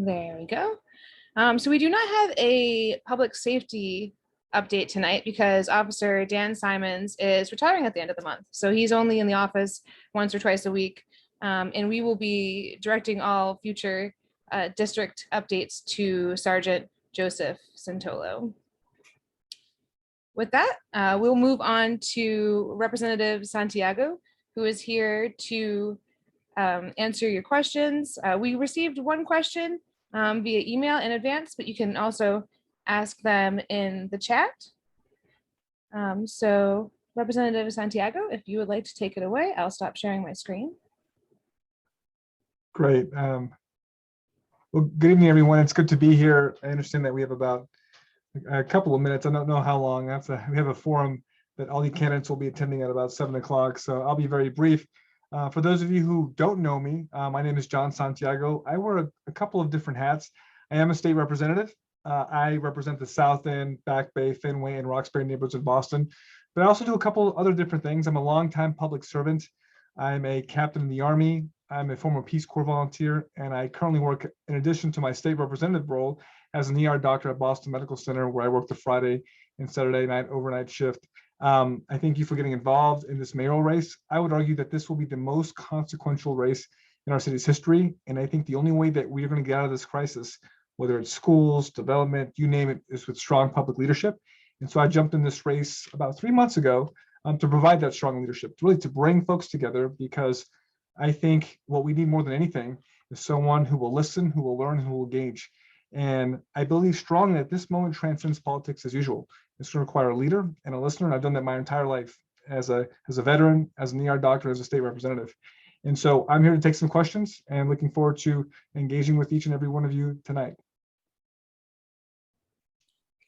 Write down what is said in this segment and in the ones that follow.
There we go. So we do not have a public safety update tonight because Officer Dan Simons is retiring at the end of the month. So he's only in the office once or twice a week. And we will be directing all future district updates to Sergeant Joseph Santolo. With that, we'll move on to Representative Santiago, who is here to answer your questions. We received one question via email in advance, but you can also ask them in the chat. So Representative Santiago, if you would like to take it away, I'll stop sharing my screen. Great. Well, good evening, everyone. It's good to be here. I understand that we have about a couple of minutes. I don't know how long. We have a forum that all the candidates will be attending at about 7 o'clock. So I'll be very brief. For those of you who don't know me, my name is John Santiago. I wear a couple of different hats. I am a state representative. I represent the South End, Back Bay, Fenway, and Roxbury neighborhoods in Boston. But I also do a couple of other different things. I'm a longtime public servant. I'm a captain in the Army. I'm a former Peace Corps volunteer, and I currently work, in addition to my state representative role, as an ER doctor at Boston Medical Center, where I work the Friday and Saturday night overnight shift. I thank you for getting involved in this mayoral race. I would argue that this will be the most consequential race in our city's history. And I think the only way that we are going to get out of this crisis, whether it's schools, development, you name it, is with strong public leadership. And so I jumped in this race about 3 months ago to provide that strong leadership, really to bring folks together, because I think what we need more than anything is someone who will listen, who will learn, who will engage. And I believe strongly that this moment transcends politics as usual. It's going to require a leader and a listener. And I've done that my entire life as a veteran, as an ER doctor, as a state representative. And so I'm here to take some questions and looking forward to engaging with each and every one of you tonight.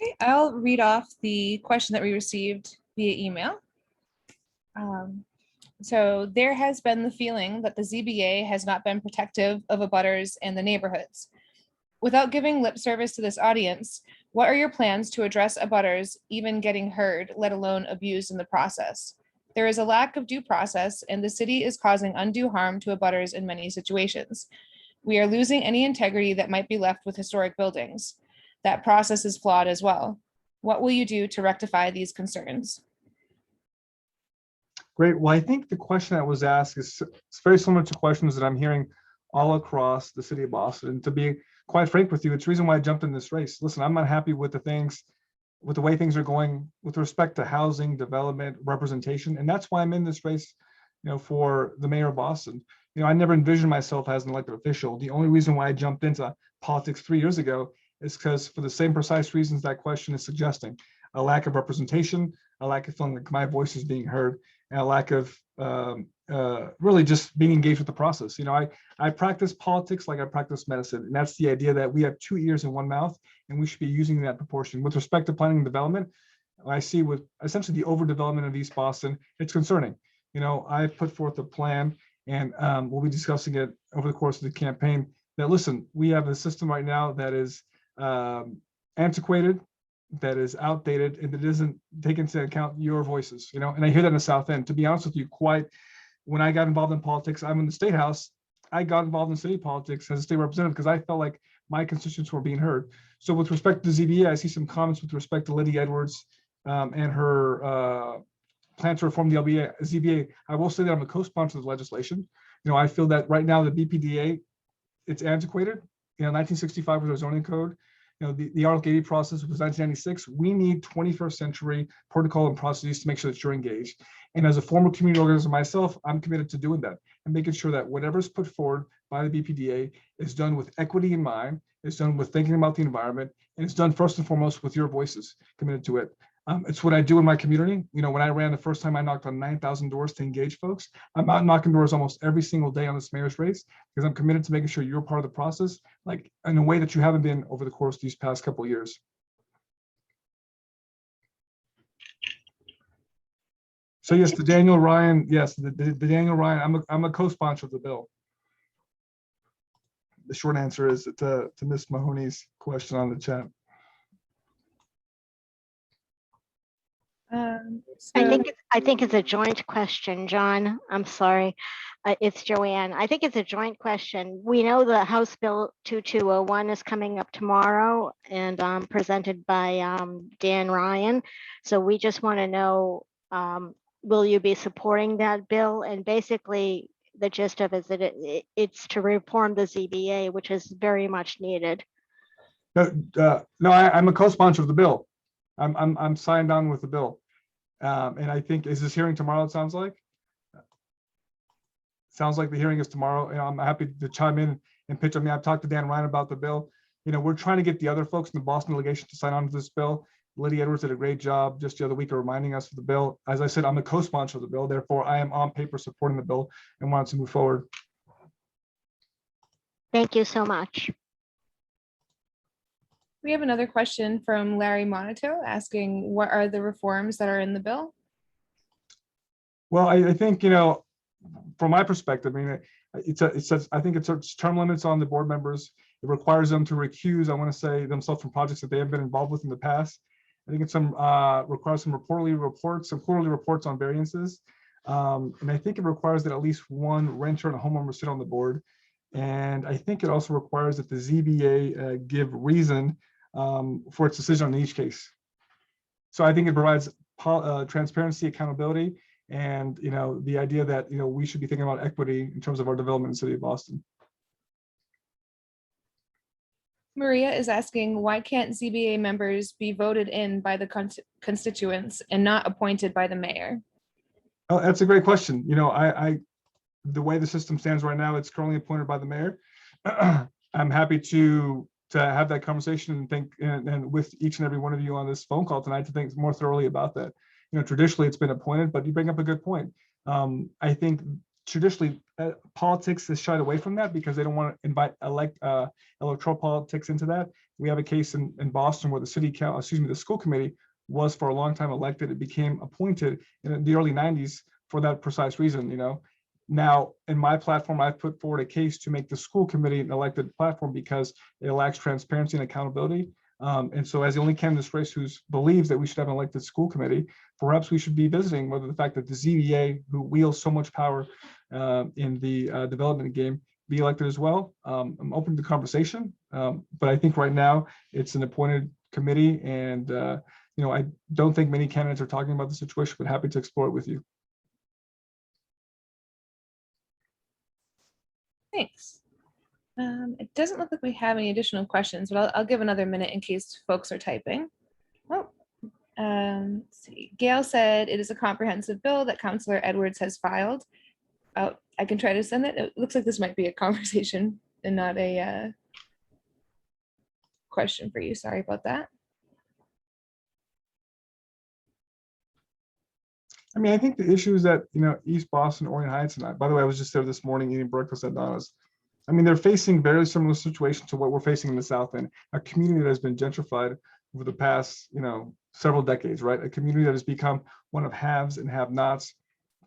Okay, I'll read off the question that we received via email. So there has been the feeling that the ZBA has not been protective of abutters in the neighborhoods. Without giving lip service to this audience, what are your plans to address abutters even getting heard, let alone abused in the process? There is a lack of due process, and the city is causing undue harm to abutters in many situations. We are losing any integrity that might be left with historic buildings. That process is flawed as well. What will you do to rectify these concerns? Great. Well, I think the question that was asked is very similar to questions that I'm hearing all across the city of Boston. And to be quite frank with you, it's the reason why I jumped in this race. Listen, I'm not happy with the way things are going with respect to housing, development, representation. And that's why I'm in this race, for the mayor of Boston. I never envisioned myself as an elected official. The only reason why I jumped into politics 3 years ago is because, for the same precise reasons that question is suggesting, a lack of representation, a lack of feeling like my voice is being heard, and a lack of really just being engaged with the process. I practice politics like I practice medicine, and that's the idea that we have 2 ears and 1 mouth, and we should be using that proportion. With respect to planning and development, I see with essentially the overdevelopment of East Boston, it's concerning. I've put forth a plan, and we'll be discussing it over the course of the campaign, that listen, we have a system right now that is antiquated, that is outdated, and that doesn't take into account your voices, and I hear that in the South End. To be honest with you, when I got involved in politics, I'm in the State House, I got involved in city politics as a state representative because I felt like my constituents were being heard. So with respect to the ZBA, I see some comments with respect to Lydia Edwards and her plan to reform the ZBA. I will say that I'm a co-sponsor of the legislation. I feel that right now the BPDA, it's antiquated. 1965 was our zoning code. The Article 80 process was 1996. We need 21st century protocol and processes to make sure that you're engaged. And as a former community organizer myself, I'm committed to doing that and making sure that whatever's put forward by the BPDA is done with equity in mind, is done with thinking about the environment, and it's done first and foremost with your voices committed to it. It's what I do in my community. When I ran the first time, I knocked on 9,000 doors to engage folks. I'm out knocking doors almost every single day on this mayor's race because I'm committed to making sure you're part of the process, like in a way that you haven't been over the course of these past couple of years. So yes, the Daniel Ryan, yes, the Daniel Ryan, I'm a co-sponsor of the bill. The short answer is to Ms. Mahoney's question on the chat. I I think it's a joint question, John. I'm sorry. It's Joanne. I think it's a joint question. We know the House Bill 2201 is coming up tomorrow and presented by Dan Ryan. So we just want to know, will you be supporting that bill? And basically, the gist of it is that it's to reform the ZBA, which is very much needed. No, I'm a co-sponsor of the bill. I'm signed on with the bill. And I think, is this hearing tomorrow, it sounds like? Sounds like the hearing is tomorrow, and I'm happy to chime in and pitch on me. I've talked to Dan Ryan about the bill. We're trying to get the other folks in the Boston delegation to sign on to this bill. Lydia Edwards did a great job just the other week of reminding us of the bill. As I said, I'm a co-sponsor of the bill. Therefore, I am on paper supporting the bill and want to move forward. Thank you so much. We have another question from Larry Monito asking, what are the reforms that are in the bill? Well, I think, from my perspective, I mean, I think it sets term limits on the board members. It requires them to recuse, I want to say, themselves from projects that they have been involved with in the past. I think it's requires some quarterly reports on variances. And I think it requires that at least one renter and a homeowner sit on the board. And I think it also requires that the ZBA give reason for its decision on each case. So I think it provides transparency, accountability, and the idea that we should be thinking about equity in terms of our development in the city of Boston. Maria is asking, why can't ZBA members be voted in by the constituents and not appointed by the mayor? Oh, that's a great question. The way the system stands right now, it's currently appointed by the mayor. I'm happy to have that conversation and think and with each and every one of you on this phone call tonight to think more thoroughly about that. Traditionally it's been appointed, but you bring up a good point. I think traditionally politics has shied away from that because they don't want to elect electoral politics into that. We have a case in Boston where the school committee was for a long time elected. It became appointed in the early 90s for that precise reason. Now, in my platform, I've put forward a case to make the school committee an elected platform because it lacks transparency and accountability. And so as the only candidate in this race who believes that we should have an elected school committee, perhaps we should be visiting whether the fact that the ZBA, who wields so much power in the development game, be elected as well. I'm open to the conversation, but I think right now it's an appointed committee, and I don't think many candidates are talking about the situation, but happy to explore it with you. Thanks. It doesn't look like we have any additional questions, but I'll give another minute in case folks are typing. Oh, let's see. Gail said it is a comprehensive bill that Councillor Edwards has filed. Oh, I can try to send it. It looks like this might be a conversation and not a question for you. Sorry about that. I mean, I think the issue is that, East Boston, Orient Heights, and by the way, I was just there this morning eating breakfast at Donna's. I mean, they're facing very similar situations to what we're facing in the South End, a community that has been gentrified over the past, several decades, right? A community that has become one of haves and have-nots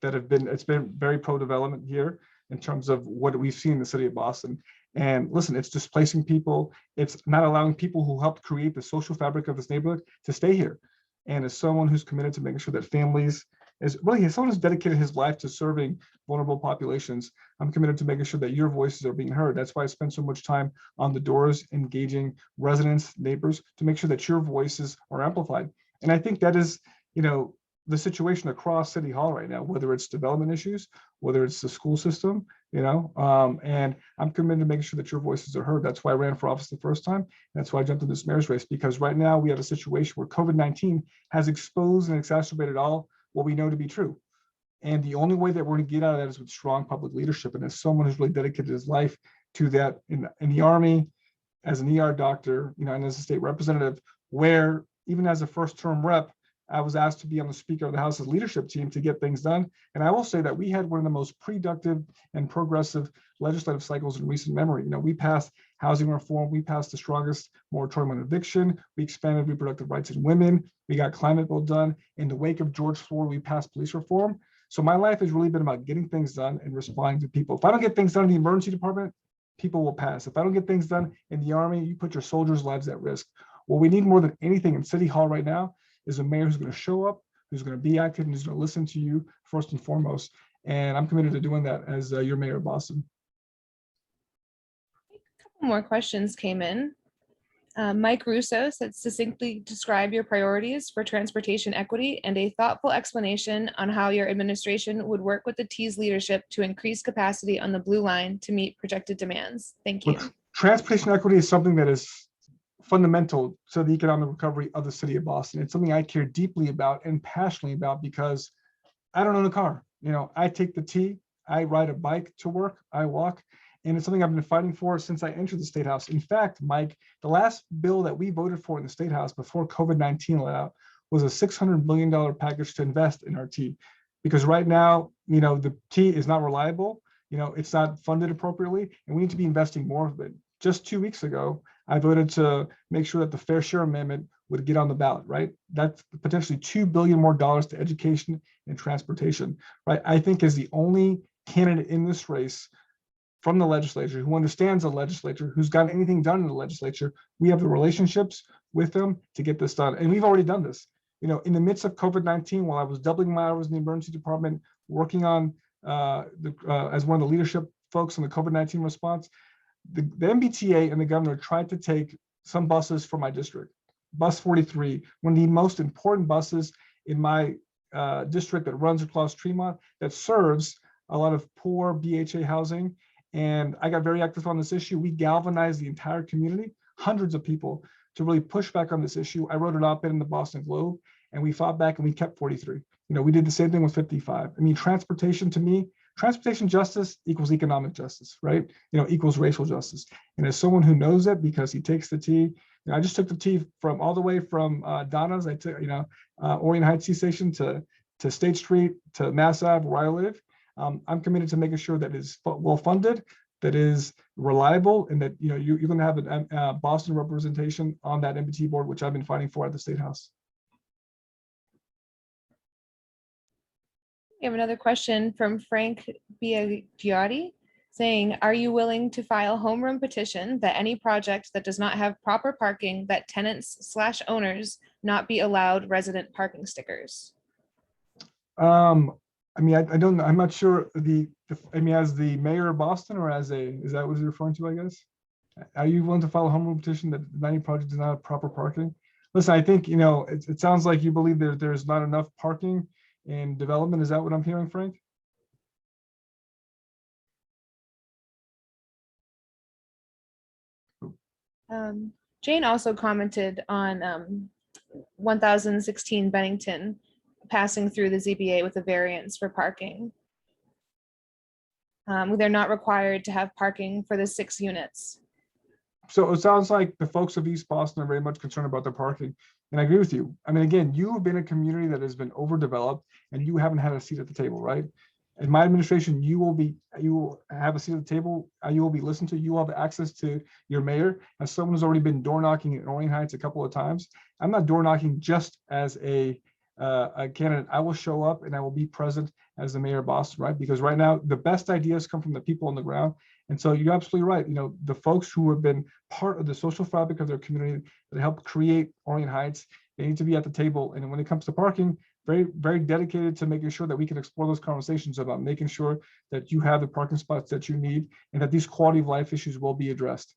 it's been very pro-development here in terms of what we've seen in the city of Boston. And listen, it's displacing people. It's not allowing people who helped create the social fabric of this neighborhood to stay here. And as someone who's committed to making sure that families, as someone who's dedicated his life to serving vulnerable populations, I'm committed to making sure that your voices are being heard. That's why I spend so much time on the doors, engaging residents, neighbors, to make sure that your voices are amplified. And I think that is, the situation across City Hall right now, whether it's development issues, whether it's the school system, and I'm committed to making sure that your voices are heard. That's why I ran for office the first time. That's why I jumped in this mayor's race, because right now we have a situation where COVID-19 has exposed and exacerbated all what we know to be true. And the only way that we're going to get out of that is with strong public leadership. And as someone who's really dedicated his life to that in the Army, as an ER doctor, and as a state representative, where even as a first term rep, I was asked to be on the Speaker of the House's leadership team to get things done. And I will say that we had one of the most productive and progressive legislative cycles in recent memory. We passed housing reform. We passed the strongest moratorium on eviction. We expanded reproductive rights in women. We got climate bill done. In the wake of George Floyd, we passed police reform. So my life has really been about getting things done and responding to people. If I don't get things done in the emergency department, people will pass. If I don't get things done in the Army, you put your soldiers' lives at risk. What we need more than anything in City Hall right now is a mayor who's going to show up, who's going to be active, and who's going to listen to you first and foremost. And I'm committed to doing that as your mayor of Boston. A couple more questions came in. Mike Russo said, succinctly describe your priorities for transportation equity and a thoughtful explanation on how your administration would work with the T's leadership to increase capacity on the Blue Line to meet projected demands. Thank you. Look, transportation equity is something that is fundamental to the economic recovery of the city of Boston. It's something I care deeply about and passionately about because I don't own a car. I take the T, I ride a bike to work, I walk. And it's something I've been fighting for since I entered the State House. In fact, Mike, the last bill that we voted for in the State House before COVID-19 let out was a $600 million package to invest in our T. Because right now, the T is not reliable, it's not funded appropriately, and we need to be investing more of it. Just 2 weeks ago, I voted to make sure that the Fair Share Amendment would get on the ballot, right? That's potentially $2 billion more to education and transportation, right? I think is the only candidate in this race from the legislature, who understands the legislature, who's gotten anything done in the legislature. We have the relationships with them to get this done. And we've already done this. In the midst of COVID-19, while I was doubling my hours in the emergency department, working on as one of the leadership folks on the COVID-19 response, the MBTA and the governor tried to take some buses from my district. Bus 43, one of the most important buses in my district that runs across Tremont, that serves a lot of poor BHA housing. And I got very active on this issue. We galvanized the entire community, hundreds of people, to really push back on this issue. I wrote an op-ed in the Boston Globe, and we fought back and we kept 43. We did the same thing with 55. I mean, transportation, to me, transportation justice equals economic justice, right? Equals racial justice. And as someone who knows it because he takes the T, I just took the T from all the way from Donna's, I took, Orient Heights T Station to State Street to Mass Ave, where I live. I'm committed to making sure that it's well funded, that is reliable, and that you're going to have a Boston representation on that MBT board, which I've been fighting for at the State House. We have another question from Frank Biagiotti saying, are you willing to file home run petition that any project that does not have proper parking, that tenants/owners not be allowed resident parking stickers? I mean, I don't know. I'm not sure as the mayor of Boston, or is that what you're referring to, I guess? Are you willing to file a home rule petition that any project does not have proper parking? Listen, I think, it sounds like you believe there's not enough parking in development. Is that what I'm hearing, Frank? Jane also commented on 1016 Bennington passing through the ZBA with a variance for parking. They're not required to have parking for the 6 units. So it sounds like the folks of East Boston are very much concerned about the parking. And I agree with you. I mean, again, you have been a community that has been overdeveloped and you haven't had a seat at the table, right? In my administration, you will have a seat at the table. You will be listened to. You will have access to your mayor. As someone who's already been door knocking in Orient Heights a couple of times, I'm not door knocking just as a candidate. I will show up and I will be present as the mayor of Boston, right? Because right now the best ideas come from the people on the ground. And so you're absolutely right. The folks who have been part of the social fabric of their community that helped create Orient Heights, they need to be at the table. And when it comes to parking, very, very dedicated to making sure that we can explore those conversations about making sure that you have the parking spots that you need and that these quality of life issues will be addressed.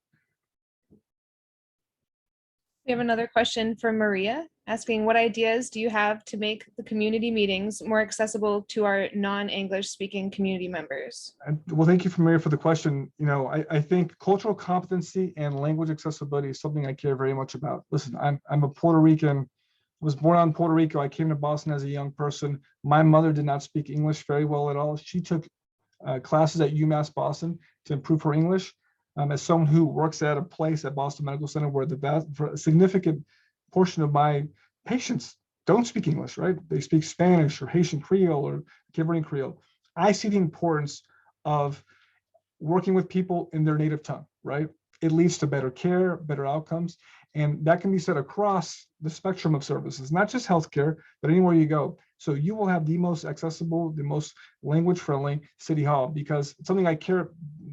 We have another question from Maria asking, what ideas do you have to make the community meetings more accessible to our non-English speaking community members? Well, thank you, Maria, for the question. I think cultural competency and language accessibility is something I care very much about. Listen, I'm a Puerto Rican. I was born in Puerto Rico. I came to Boston as a young person. My mother did not speak English very well at all. She took classes at UMass Boston to improve her English. As someone who works at a place at Boston Medical Center where for a significant portion of my patients don't speak English, right? They speak Spanish or Haitian Creole or Cameroonian Creole. I see the importance of working with people in their native tongue, right? It leads to better care, better outcomes, and that can be said across the spectrum of services, not just healthcare, but anywhere you go. So you will have the most accessible, the most language-friendly city hall, because it's something I care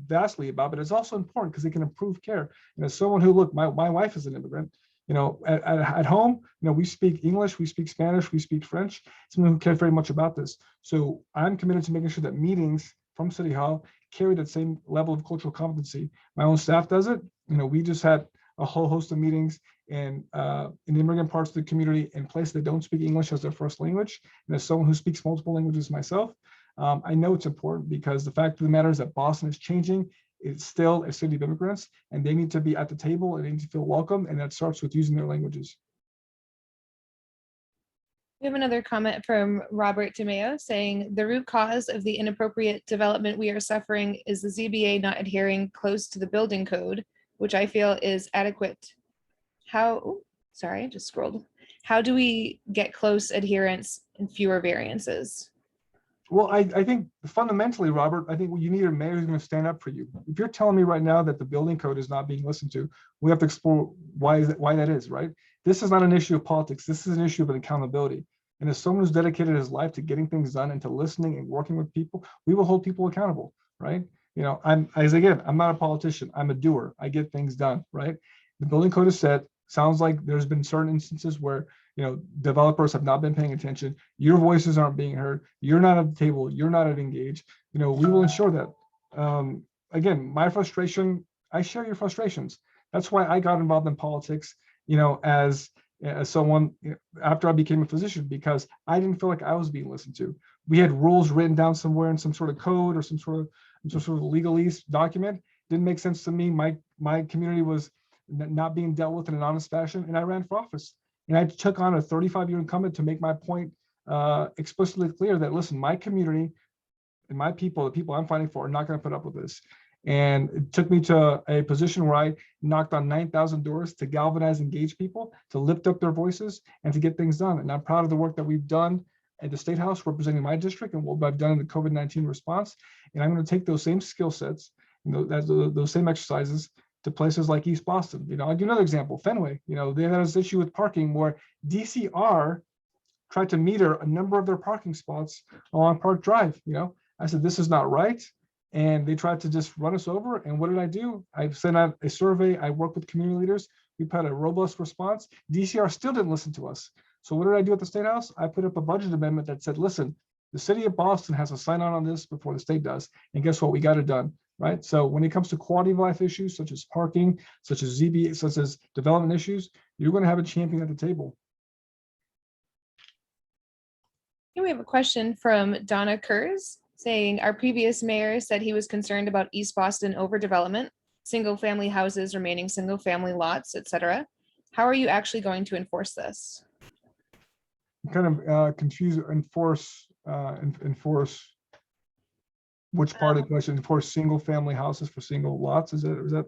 vastly about, but it's also important because it can improve care. And as someone who, look, my wife is an immigrant, At home, we speak English, we speak Spanish, we speak French. Someone who cares very much about this. So I'm committed to making sure that meetings from City Hall carry that same level of cultural competency. My own staff does it. We just had a whole host of meetings in the immigrant parts of the community in places that don't speak English as their first language. And as someone who speaks multiple languages myself, I know it's important because the fact of the matter is that Boston is changing. It's still a city of immigrants, and they need to be at the table and they need to feel welcome. And that starts with using their languages. We have another comment from Robert DeMeo saying the root cause of the inappropriate development we are suffering is the ZBA not adhering close to the building code, which I feel is adequate. Sorry, I just scrolled. How do we get close adherence and fewer variances? Well, I think fundamentally, Robert, I think you need a mayor who's going to stand up for you. If you're telling me right now that the building code is not being listened to, we have to explore why that is, right? This is not an issue of politics. This is an issue of accountability. And as someone who's dedicated his life to getting things done and to listening and working with people, we will hold people accountable, right? I'm not a politician. I'm a doer. I get things done, right? The building code is set. Sounds like there's been certain instances where developers have not been paying attention. Your voices aren't being heard. You're not at the table. You're not engaged. We will ensure that. Again, my frustration, I share your frustrations. That's why I got involved in politics, as someone after I became a physician, because I didn't feel like I was being listened to. We had rules written down somewhere in some sort of code or some sort of legalese document. Didn't make sense to me. My community was not being dealt with in an honest fashion, and I ran for office. And I took on a 35-year incumbent to make my point explicitly clear that, listen, my community and my people, the people I'm fighting for, are not going to put up with this. And it took me to a position where I knocked on 9,000 doors to galvanize, engage people, to lift up their voices, and to get things done. And I'm proud of the work that we've done at the State House representing my district and what I've done in the COVID-19 response. And I'm going to take those same skill sets, those same exercises to places like East Boston. I'll give another example, Fenway. They had this issue with parking where DCR tried to meter a number of their parking spots along Park Drive. I said, this is not right. And they tried to just run us over. And what did I do? I sent out a survey. I worked with community leaders. We put a robust response. DCR still didn't listen to us. So what did I do at the State House? I put up a budget amendment that said, listen, the city of Boston has to sign on this before the state does. And guess what? We got it done. Right. So when it comes to quality of life issues, such as parking, such as ZBA, such as development issues, you're going to have a champion at the table. Here we have a question from Donna Kurz saying our previous mayor said he was concerned about East Boston overdevelopment, single family houses remaining single family lots, etc. How are you actually going to enforce this? I'm kind of confused. Enforce. Which part of the question? For single family houses for single lots? Is that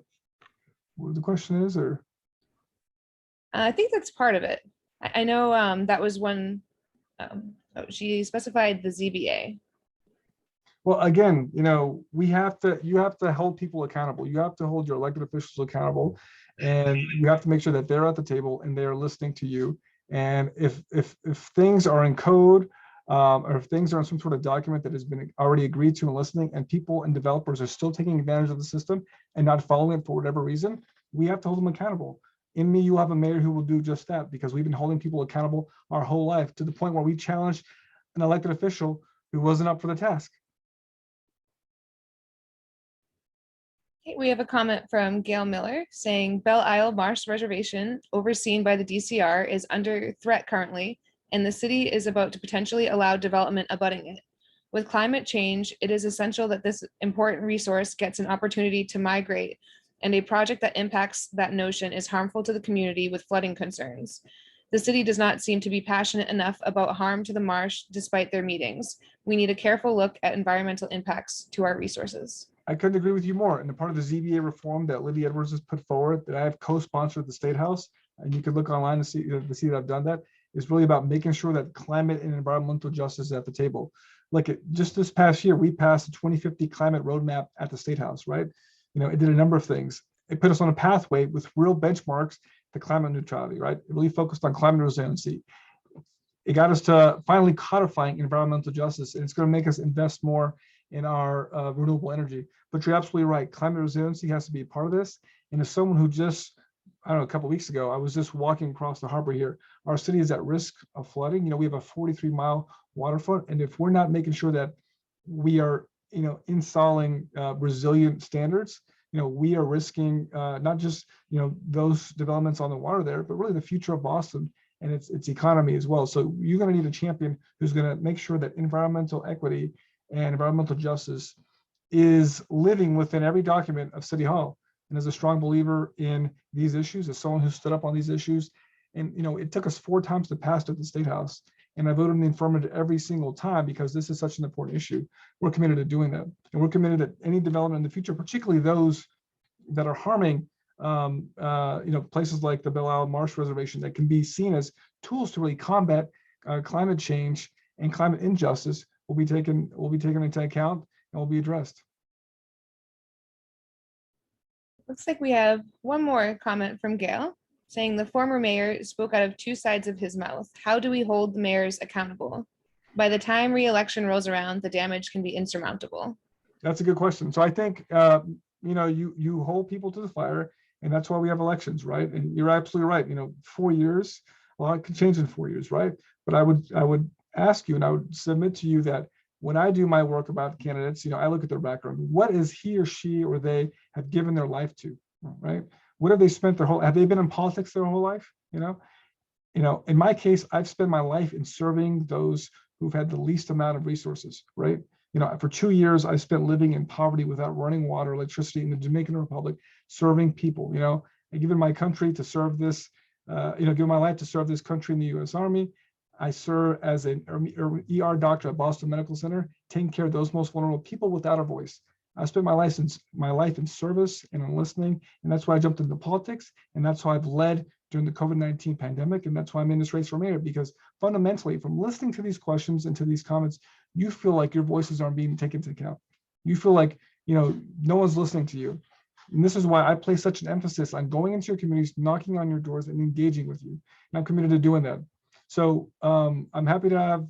what the question is, or? I think that's part of it. I know that was one. She specified the ZBA. Well, again, you have to hold people accountable. You have to hold your elected officials accountable, and you have to make sure that they're at the table and they are listening to you. And if things are in code, or if things are in some sort of document that has been already agreed to and listening, and people and developers are still taking advantage of the system and not following it for whatever reason, we have to hold them accountable. In me, you'll have a mayor who will do just that, because we've been holding people accountable our whole life, to the point where we challenged an elected official who wasn't up for the task. Okay, we have a comment from Gail Miller saying Belle Isle Marsh Reservation, overseen by the DCR, is under threat currently, and the city is about to potentially allow development abutting it. With climate change, it is essential that this important resource gets an opportunity to migrate, and a project that impacts that notion is harmful to the community with flooding concerns. The city does not seem to be passionate enough about harm to the marsh despite their meetings. We need a careful look at environmental impacts to our resources. I couldn't agree with you more. And the part of the ZBA reform that Libby Edwards has put forward, that I have co-sponsored at the State House, and you can look online to see that I've done that, is really about making sure that climate and environmental justice is at the table. Like just this past year, we passed the 2050 climate roadmap at the State House, right? It did a number of things. It put us on a pathway with real benchmarks to climate neutrality, right? It really focused on climate resiliency. It got us to finally codifying environmental justice, and it's going to make us invest more in our renewable energy. But you're absolutely right. Climate resiliency has to be a part of this. And as someone who just I don't know, a couple of weeks ago, I was just walking across the harbor here. Our city is at risk of flooding. We have a 43-mile waterfront, and if we're not making sure that we are, installing resilient standards, we are risking not just, those developments on the water there, but really the future of Boston and its economy as well. So you're going to need a champion who's going to make sure that environmental equity and environmental justice is living within every document of City Hall. And as a strong believer in these issues, as someone who stood up on these issues, and it took us 4 times to pass at the State House, and I voted in the affirmative every single time because this is such an important issue. We're committed to doing that, and we're committed that any development in the future, particularly those that are harming, places like the Belle Isle Marsh Reservation, that can be seen as tools to really combat climate change and climate injustice, will be taken into account and will be addressed. Looks like we have one more comment from Gail saying the former mayor spoke out of 2 sides of his mouth. How do we hold the mayors accountable? By the time re-election rolls around, the damage can be insurmountable. That's a good question. So I think, you hold people to the fire, and that's why we have elections, right? And you're absolutely right. 4 years, a lot can change in 4 years, right? But I would ask you, and I would submit to you that when I do my work about candidates, I look at their background. What is he or she or they have given their life to, right? What have they spent have they been in politics their whole life? In my case, I've spent my life in serving those who've had the least amount of resources, right? For 2 years, I spent living in poverty without running water, electricity in the Dominican Republic, serving people, and given my country to serve this, given my life to serve this country in the U.S. Army. I serve as an ER doctor at Boston Medical Center, taking care of those most vulnerable people without a voice. I spent my life in service and in listening, and that's why I jumped into politics, and that's why I've led during the COVID-19 pandemic, and that's why I'm in this race for mayor, because fundamentally, from listening to these questions and to these comments, you feel like your voices aren't being taken into account. You feel like, no one's listening to you. And this is why I place such an emphasis on going into your communities, knocking on your doors, and engaging with you. And I'm committed to doing that. So I'm happy to have,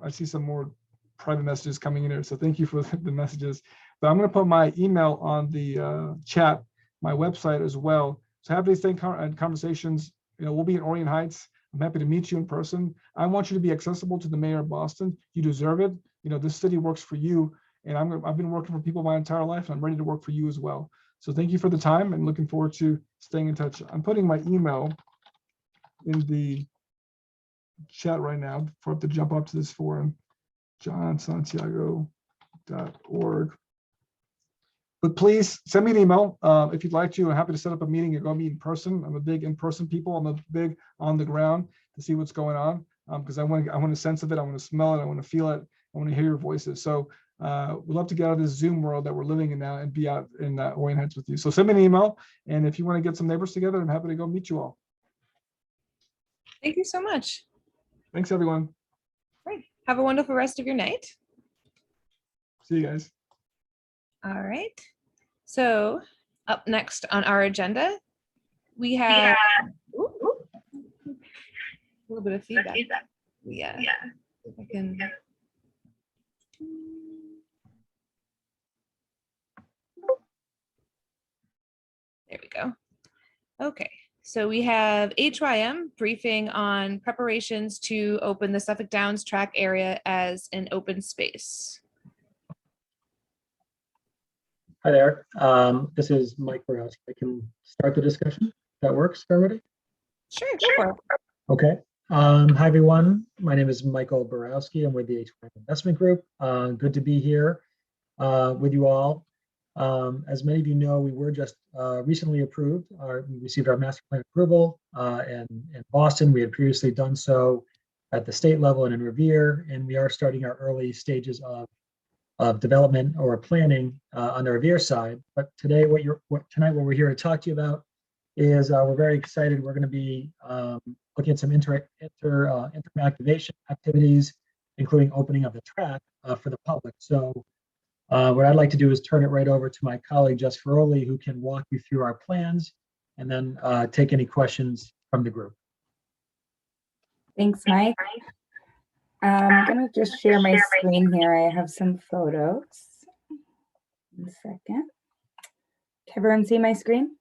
I see some more private messages coming in here. So thank you for the messages. But I'm going to put my email on the chat, my website as well. So happy to stay in conversations. We'll be in Orient Heights. I'm happy to meet you in person. I want you to be accessible to the mayor of Boston. You deserve it. This city works for you. And I've been working for people my entire life, and I'm ready to work for you as well. So thank you for the time, and looking forward to staying in touch. I'm putting my email in the chat right now before I have to jump up to this forum, johnsantiago.org. But please send me an email if you'd like to. I'm happy to set up a meeting and go meet in person. I'm a big in-person people. I'm a big on the ground to see what's going on, because I want a sense of it. I want to smell it. I want to feel it. I want to hear your voices. So we'd love to get out of this Zoom world that we're living in now and be out in Orient Heights with you. So send me an email, and if you want to get some neighbors together, I'm happy to go meet you all. Thank you so much. Thanks, everyone. Great. Have a wonderful rest of your night. See you guys. All right. So up next on our agenda, we have a little bit of feedback. Yeah. If I can. There we go. Okay. So we have HYM briefing on preparations to open the Suffolk Downs track area as an open space. Hi there. This is Mike Borowski. I can start the discussion. That works for everybody? Sure, go for it. Okay. Hi, everyone. My name is Michael Borowski. I'm with the HYM Investment Group. Good to be here with you all. As many of you know, we were just recently approved. We received our master plan approval in Boston. We had previously done so at the state level and in Revere, and we are starting our early stages of development or planning on the Revere side. But today, tonight, what we're here to talk to you about is we're very excited. We're going to be looking at some activation activities, including opening of the track for the public. So what I'd like to do is turn it right over to my colleague, Jess Feroli, who can walk you through our plans and then take any questions from the group. Thanks, Mike. I'm going to just share my screen here. I have some photos. 1 second. Can everyone see my screen?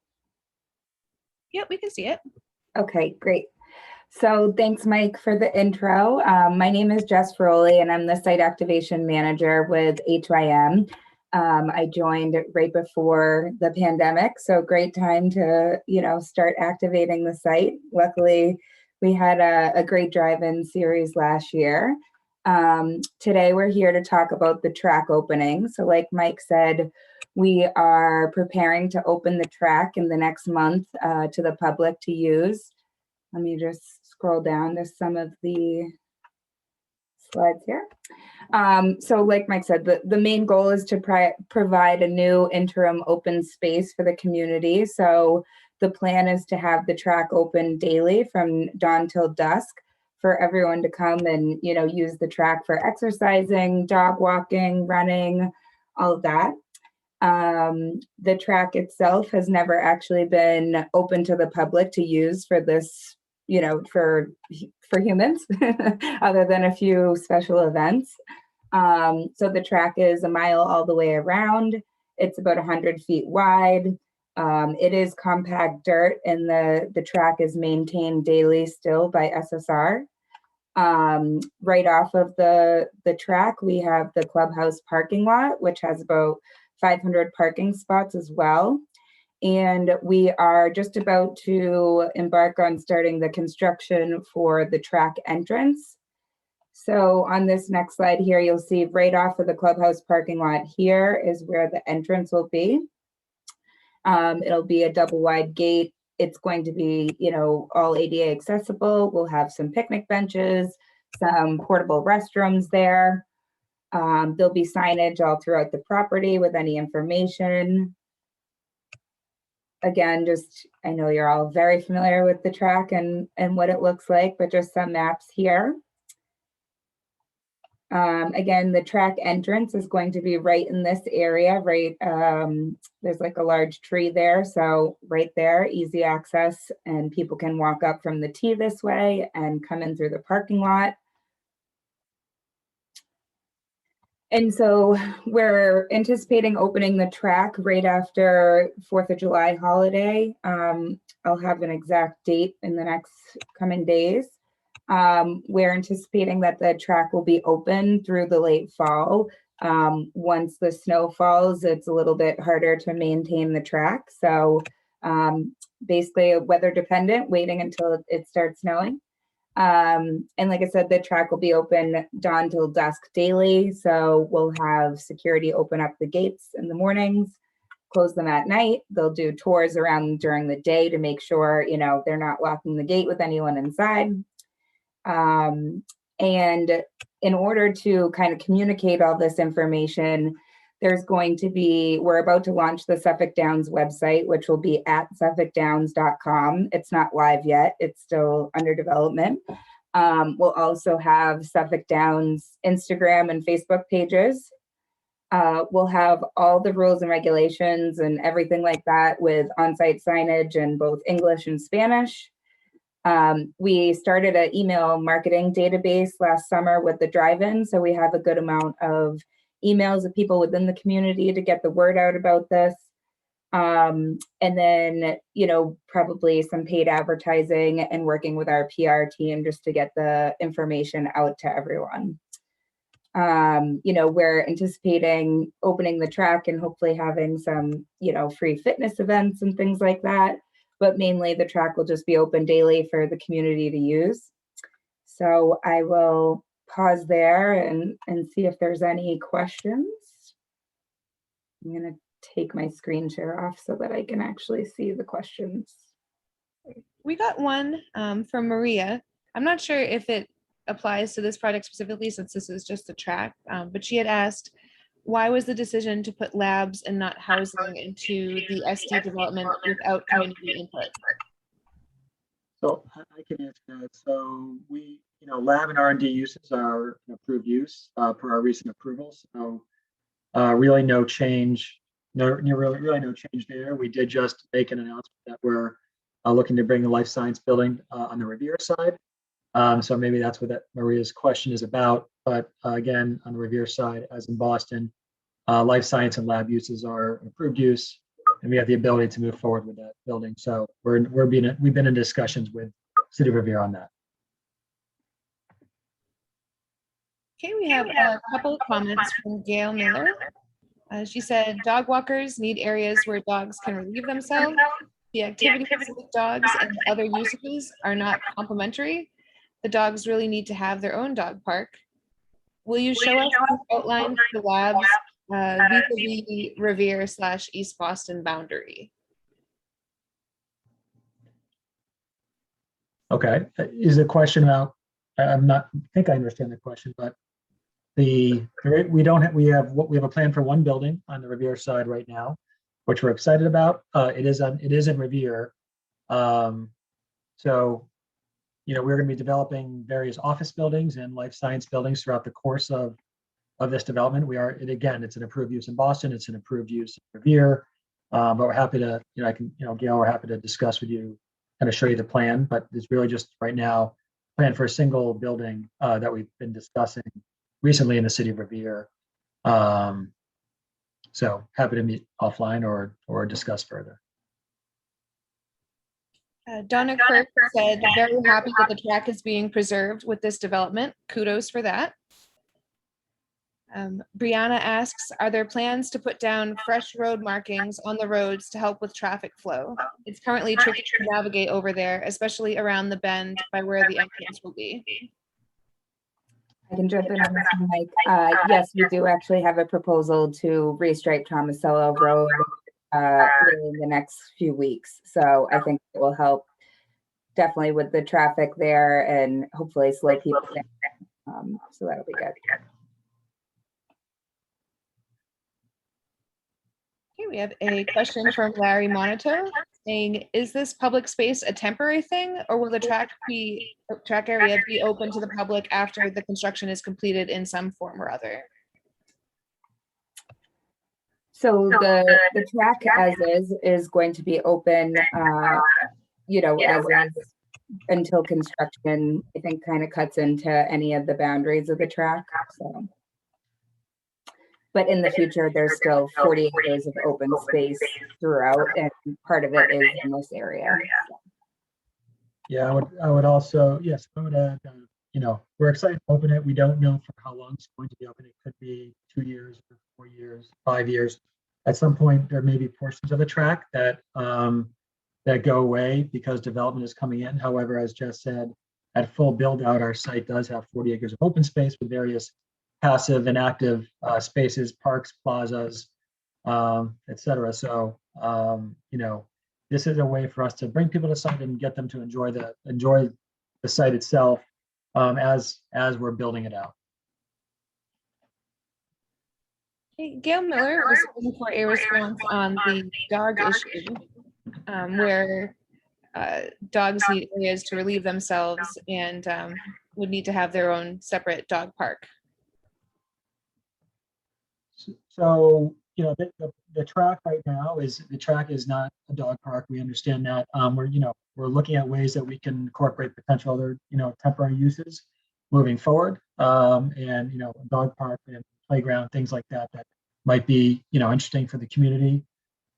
Yep, we can see it. Okay, great. So thanks, Mike, for the intro. My name is Jess Feroli, and I'm the Site Activation Manager with HYM. I joined right before the pandemic, so great time to, start activating the site. Luckily, we had a great drive-in series last year. Today, we're here to talk about the track opening. So like Mike said, we are preparing to open the track in the next month to the public to use. Let me just scroll down to some of the slides here. So like Mike said, the main goal is to provide a new interim open space for the community. So the plan is to have the track open daily from dawn till dusk for everyone to come and, use the track for exercising, dog walking, running, all of that. The track itself has never actually been open to the public to use for this, for humans, other than a few special events. So the track is a mile all the way around. It's about 100 feet wide. It is compact dirt, and the track is maintained daily still by SSR. Right off of the track, we have the clubhouse parking lot, which has about 500 parking spots as well. And we are just about to embark on starting the construction for the track entrance. So on this next slide here, you'll see right off of the clubhouse parking lot here is where the entrance will be. It'll be a double wide gate. It's going to be, all ADA accessible. We'll have some picnic benches, some portable restrooms there. There'll be signage all throughout the property with any information. Again, I know you're all very familiar with the track and what it looks like, but just some maps here. Again, the track entrance is going to be right in this area, right? There's like a large tree there. So right there, easy access, and people can walk up from the T this way and come in through the parking lot. And so we're anticipating opening the track right after 4th of July holiday. I'll have an exact date in the next coming days. We're anticipating that the track will be open through the late fall. Once the snow falls, it's a little bit harder to maintain the track. So basically weather dependent, waiting until it starts snowing. And like I said, the track will be open dawn till dusk daily. So we'll have security open up the gates in the mornings, close them at night. They'll do tours around during the day to make sure, they're not locking the gate with anyone inside. And in order to kind of communicate all this information, we're about to launch the Suffolk Downs website, which will be at suffolkdowns.com. It's not live yet. It's still under development. We'll also have Suffolk Downs Instagram and Facebook pages. We'll have all the rules and regulations and everything like that with on-site signage in both English and Spanish. We started an email marketing database last summer with the drive-in, so we have a good amount of emails of people within the community to get the word out about this. And then, probably some paid advertising and working with our PR team just to get the information out to everyone. We're anticipating opening the track and hopefully having some, free fitness events and things like that. But mainly the track will just be open daily for the community to use. So I will pause there and see if there's any questions. I'm going to take my screen share off so that I can actually see the questions. We got one from Maria. I'm not sure if it applies to this project specifically since this is just a track, but she had asked, why was the decision to put labs and not housing into the SD development without community input? So I can answer that. So we, lab and R&D uses are an approved use per our recent approvals. So really no change, really no change there. We did just make an announcement that we're looking to bring the life science building on the Revere side. So maybe that's what that Maria's question is about. But again, on the Revere side, as in Boston, life science and lab uses are an approved use. and we have the ability to move forward with that building. So we've been in discussions with City of Revere on that. Okay, we have a couple of comments from Gail Miller. She said, dog walkers need areas where dogs can relieve themselves. The activities with dogs and other usages are not complementary. The dogs really need to have their own dog park. Will you show us the outline for the labs vis-a-vis Revere / East Boston boundary? Okay, is the question about, I think I understand the question, but we have a plan for one building on the Revere side right now, which we're excited about. It is in Revere. So, you know, we're going to be developing various office buildings and life science buildings throughout the course of this development. It's an approved use in Boston. It's an approved use in Revere. But we're happy to, Gail, we're happy to discuss with you, kind of show you the plan, but it's really just right now plan for a single building that we've been discussing recently in the city of Revere. So happy to meet offline or discuss further. Donna Kirk said, very happy that the track is being preserved with this development. Kudos for that. Brianna asks, are there plans to put down fresh road markings on the roads to help with traffic flow? It's currently tricky to navigate over there, especially around the bend by where the entrance will be. I can jump in on this one, Mike. Yes, we do actually have a proposal to restripe Tomasello Road in the next few weeks. So I think it will help definitely with the traffic there and hopefully slow people down. So that'll be good. Okay, we have a question from Larry Monito saying, is this public space a temporary thing, or will the track area be open to the public after the construction is completed in some form or other? So the track as is going to be open, as until construction, I think, kind of cuts into any of the boundaries of the track. So. But in the future, there's still 40 acres of open space throughout, and part of it is in this area. Yeah, I would also, yes, I would add, we're excited to open it. We don't know for how long it's going to be open. It could be 2 years, or 4 years, 5 years. At some point, there may be portions of the track that go away because development is coming in. However, as Jess said, at full build out, our site does have 40 acres of open space with various passive and active spaces, parks, plazas, et cetera. So, this is a way for us to bring people to site and get them to enjoy the site itself as we're building it out. Okay, Gail Miller was looking for a response on the dog issue, where dogs need areas to relieve themselves and would need to have their own separate dog park. So, the track right now is not a dog park. We understand that. We're looking at ways that we can incorporate potential other, temporary uses moving forward. And, a dog park and playground, things like that might be, interesting for the community.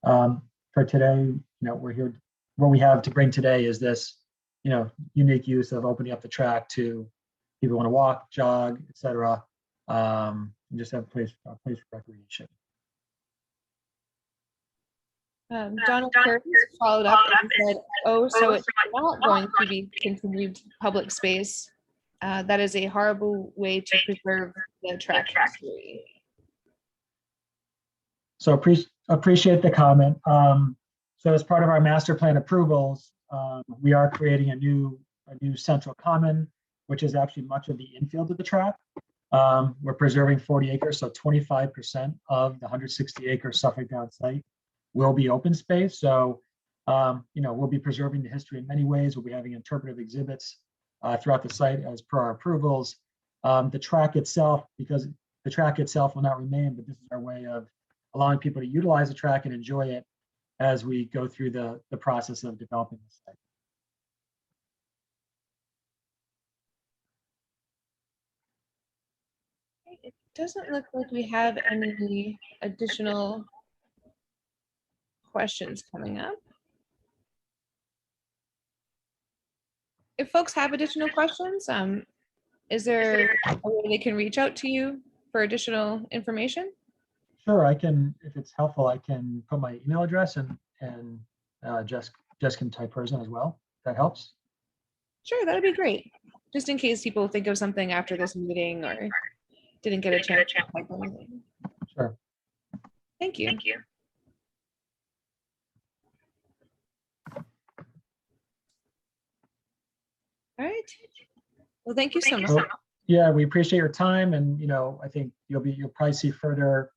For today, we're here. What we have to bring today is this, unique use of opening up the track to people who want to walk, jog, et cetera. And just have a place for recreation. Donald Kurtz followed up and said, oh, so it's not going to be continued public space. That is a horrible way to preserve the track history. So appreciate the comment. So as part of our master plan approvals, we are creating a new central common, which is actually much of the infield of the track. We're preserving 40 acres, so 25% of the 160-acre Suffolk Down site will be open space. So, we'll be preserving the history in many ways. We'll be having interpretive exhibits throughout the site as per our approvals. The track itself will not remain, but this is our way of allowing people to utilize the track and enjoy it as we go through the process of developing the site. It doesn't look like we have any additional questions coming up. If folks have additional questions, is there a way they can reach out to you for additional information? Sure, I can, if it's helpful, I can put my email address and Jess can type hers in as well. That helps. Sure, that'd be great. Just in case people think of something after this meeting or didn't get a chance to type anything. Sure. Thank you. All right. Well, thank you so much. So, yeah, we appreciate your time, and I think you'll probably see further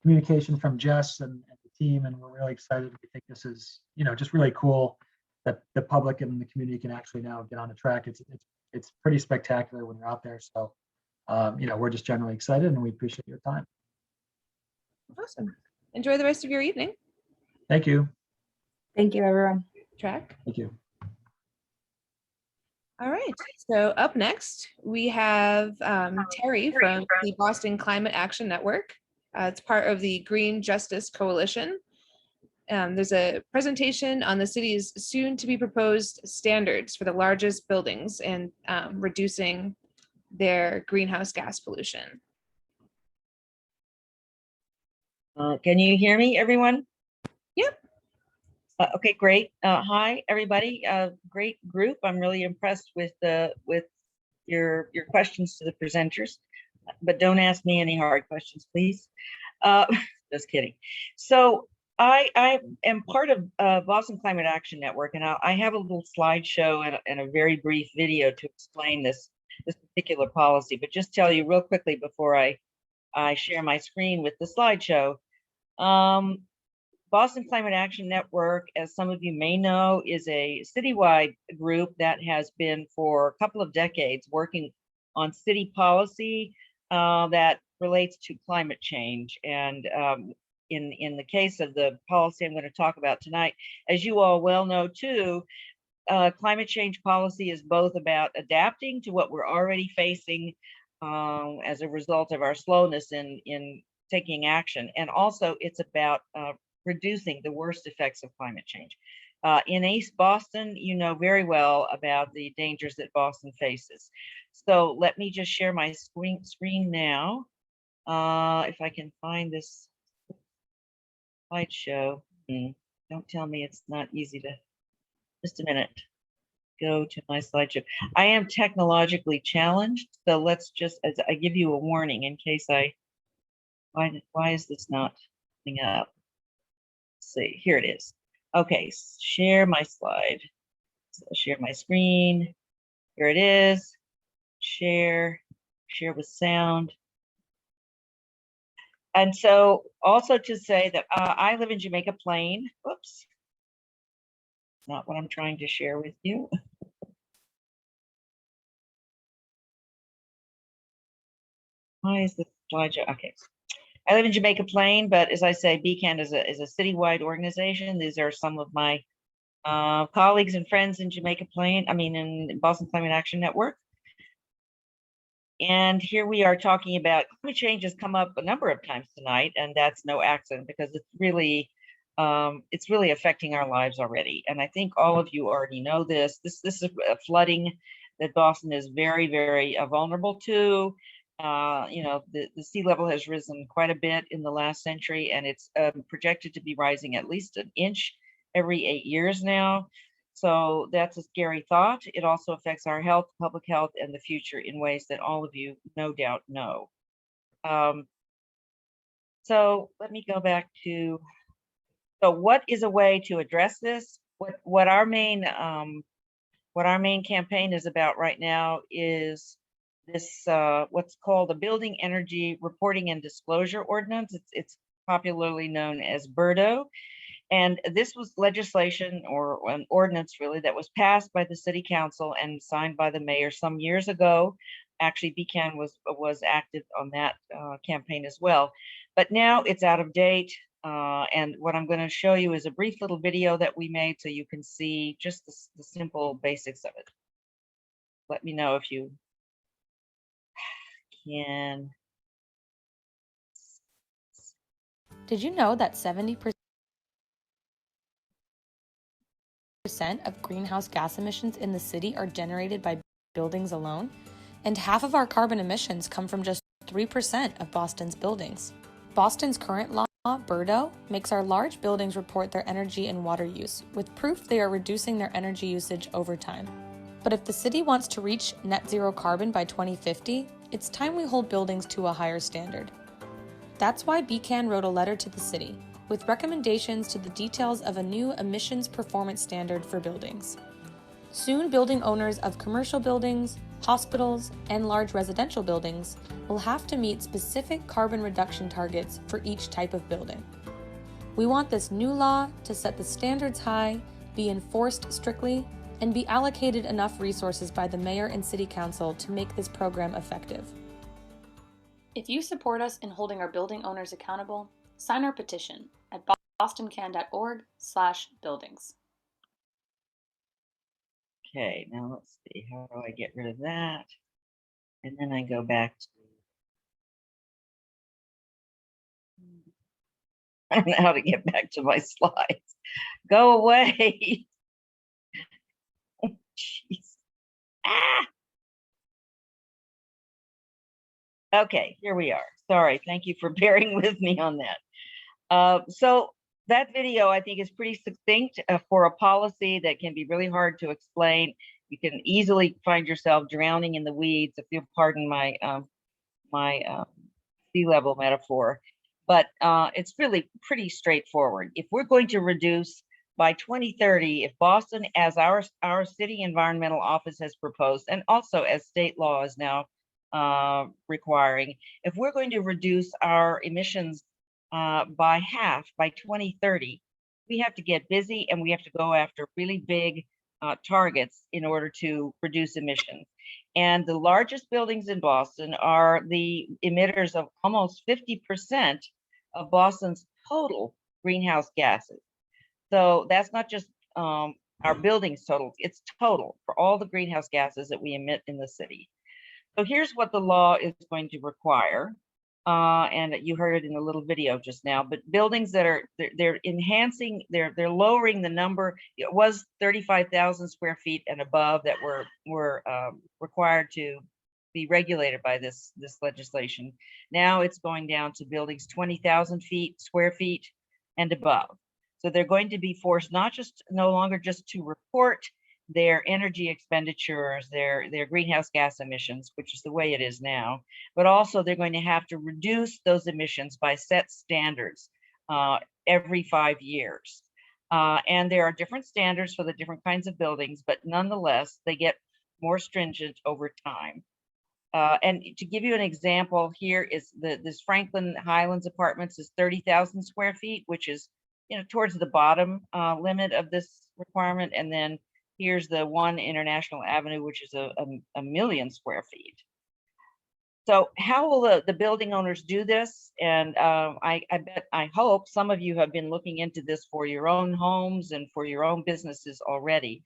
communication from Jess and the team, and we're really excited. We think this is just really cool that the public and the community can actually now get on the track. It's pretty spectacular when you're out there. So we're just generally excited, and we appreciate your time. Awesome. Enjoy the rest of your evening. Thank you. Thank you, everyone. Track. Thank you. All right. So up next, we have Terry from the Boston Climate Action Network. It's part of the Green Justice Coalition. There's a presentation on the city's soon to be proposed standards for the largest buildings and reducing their greenhouse gas pollution. Can you hear me, everyone? Yep. Okay, great. Hi, everybody. Great group. I'm really impressed with your questions to the presenters, but don't ask me any hard questions, please. Just kidding. So I am part of Boston Climate Action Network, and I have a little slideshow and a very brief video to explain this particular policy. But just tell you real quickly before I share my screen with the slideshow. Boston Climate Action Network, as some of you may know, is a citywide group that has been for a couple of decades working on city policy that relates to climate change. And in the case of the policy I'm going to talk about tonight, as you all well know too, climate change policy is both about adapting to what we're already facing as a result of our slowness in taking action, and also it's about reducing the worst effects of climate change. In East Boston, you know very well about the dangers that Boston faces. So let me just share my screen now. If I can find this slideshow. Don't tell me it's not easy to, just a minute, go to my slideshow. I am technologically challenged, so let's just, as I give you a warning in case why is this not coming up? Let's see, here it is. Okay, share my slide. So I'll share my screen. Here it is. Share with sound. And so also to say that I live in Jamaica Plain. Whoops. Not what I'm trying to share with you. Why is the slideshow? Okay. I live in Jamaica Plain, but as I say, BCAN is a citywide organization. These are some of my colleagues and friends in Jamaica Plain, in Boston Climate Action Network. And here we are talking about climate change has come up a number of times tonight, and that's no accident because it's really affecting our lives already. And I think all of you already know this. This is a flooding that Boston is very, very vulnerable to. The sea level has risen quite a bit in the last century, and it's projected to be rising at least an inch every 8 years now. So that's a scary thought. It also affects our health, public health, and the future in ways that all of you no doubt know. So let me go back to, so what is a way to address this? What our main campaign is about right now is this what's called a Building Energy Reporting and Disclosure Ordinance. It's popularly known as BERDO. And this was legislation or an ordinance really that was passed by the city council and signed by the mayor some years ago. Actually, BCAN was active on that campaign as well. But now it's out of date. And what I'm going to show you is a brief little video that we made so you can see just the simple basics of it. Let me know if you can. Did you know that 70% of greenhouse gas emissions in the city are generated by buildings alone, and half of our carbon emissions come from just 3% of Boston's buildings. Boston's current law, BERDO, makes our large buildings report their energy and water use, with proof they are reducing their energy usage over time. But if the city wants to reach net zero carbon by 2050, it's time we hold buildings to a higher standard. That's why BCAN wrote a letter to the city, with recommendations to the details of a new emissions performance standard for buildings. Soon, building owners of commercial buildings, hospitals, and large residential buildings will have to meet specific carbon reduction targets for each type of building. We want this new law to set the standards high, be enforced strictly, and be allocated enough resources by the mayor and city council to make this program effective. If you support us in holding our building owners accountable, sign our petition at bostoncan.org/buildings. Okay, now let's see, how do I get rid of that? And then I go back to, I don't know how to get back to my slides. Go away. Oh, jeez. Ah. Okay, here we are. Sorry, thank you for bearing with me on that. So that video, I think, is pretty succinct for a policy that can be really hard to explain. You can easily find yourself drowning in the weeds, if you'll pardon my sea level metaphor. But it's really pretty straightforward. If we're going to reduce by 2030, if Boston, as our city environmental office has proposed, and also as state law is now requiring, if we're going to reduce our emissions by half by 2030, we have to get busy and we have to go after really big targets in order to reduce emissions. And the largest buildings in Boston are the emitters of almost 50% of Boston's total greenhouse gases. So that's not just our buildings total, it's total for all the greenhouse gases that we emit in the city. So here's what the law is going to require. And you heard it in a little video just now, but buildings that are, they're enhancing, they're lowering the number. It was 35,000 square feet and above that were required to be regulated by this legislation. Now it's going down to buildings 20,000 square feet and above. So they're going to be forced no longer just to report their energy expenditures, their greenhouse gas emissions, which is the way it is now, but also they're going to have to reduce those emissions by set standards every 5 years. And there are different standards for the different kinds of buildings, but nonetheless, they get more stringent over time. And to give you an example, here is this Franklin Highlands Apartments is 30,000 square feet, which is towards the bottom limit of this requirement. And then here's the one International Avenue, which is a million square feet. So how will the building owners do this? And I hope some of you have been looking into this for your own homes and for your own businesses already,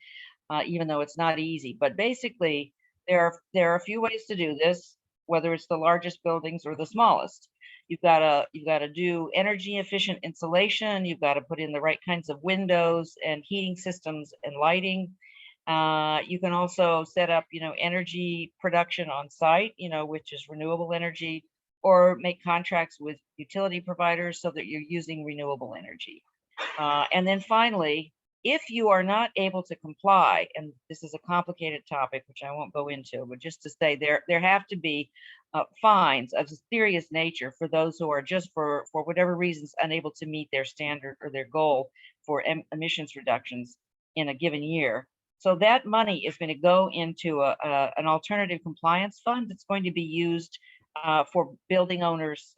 even though it's not easy. But basically, there are a few ways to do this, whether it's the largest buildings or the smallest. You've got to do energy efficient insulation. You've got to put in the right kinds of windows and heating systems and lighting. You can also set up, energy production on site, which is renewable energy, or make contracts with utility providers so that you're using renewable energy. And then finally, if you are not able to comply, and this is a complicated topic, which I won't go into, but just to say there have to be fines of a serious nature for those who are just for whatever reasons unable to meet their standard or their goal for emissions reductions in a given year. So that money is going to go into an alternative compliance fund that's going to be used for building owners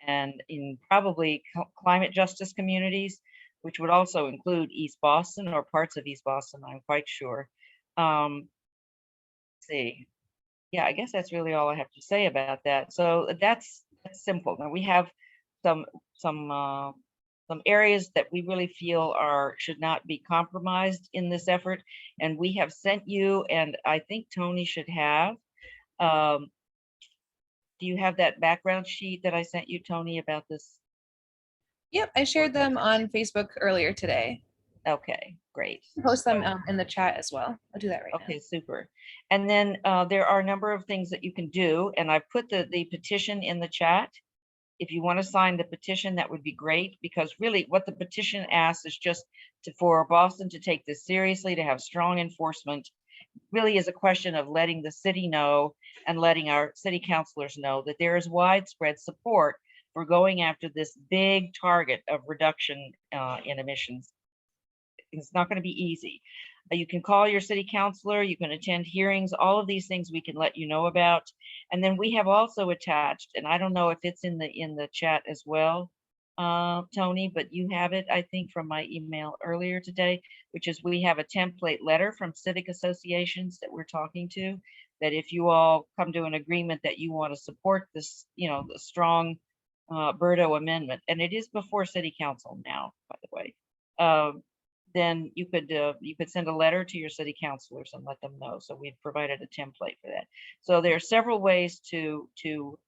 and in probably climate justice communities, which would also include East Boston or parts of East Boston, I'm quite sure. Let's see. Yeah, I guess that's really all I have to say about that. So that's simple. Now we have some areas that we really feel should not be compromised in this effort, and we have sent you, and I think Tony should have. Do you have that background sheet that I sent you, Tony, about this? Yep, I shared them on Facebook earlier today. Okay, great. Post them in the chat as well. I'll do that right now. Okay, super. And then there are a number of things that you can do, and I put the petition in the chat. If you want to sign the petition, that would be great, because really what the petition asks is just for Boston to take this seriously, to have strong enforcement. Really is a question of letting the city know and letting our city councilors know that there is widespread support for going after this big target of reduction in emissions. It's not going to be easy. You can call your city councilor, you can attend hearings, all of these things we can let you know about. And then we have also attached, and I don't know if it's in the chat as well, Tony, but you have it, I think, from my email earlier today, which is we have a template letter from civic associations that we're talking to, that if you all come to an agreement that you want to support this, the strong Berto amendment, and it is before city council now, by the way, then you could send a letter to your city councilors and let them know. So we've provided a template for that. So there are several ways to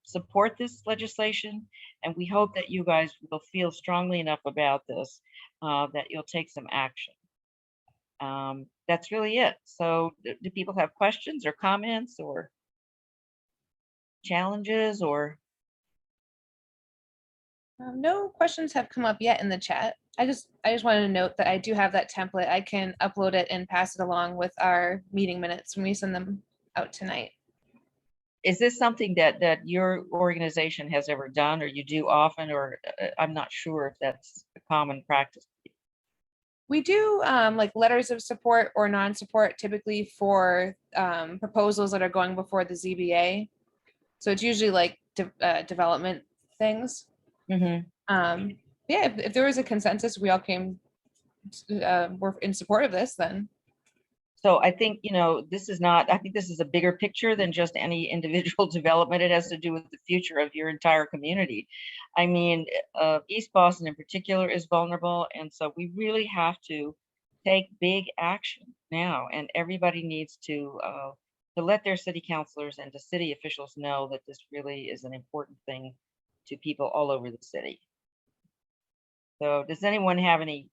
support this legislation, and we hope that you guys will feel strongly enough about this that you'll take some action. That's really it. So do people have questions or comments or challenges or? No questions have come up yet in the chat. I just wanted to note that I do have that template. I can upload it and pass it along with our meeting minutes when we send them out tonight. Is this something that your organization has ever done, or you do often, or I'm not sure if that's a common practice? We do like letters of support or non-support, typically for proposals that are going before the ZBA. So it's usually like development things. Mm-hmm. Yeah, if there was a consensus, we all came, we're in support of this, then. So I think, this is not, I think this is a bigger picture than just any individual development. It has to do with the future of your entire community. I mean, East Boston in particular is vulnerable. And so we really have to take big action now. And everybody needs to let their city councilors and to city officials know that this really is an important thing to people all over the city. So does anyone have any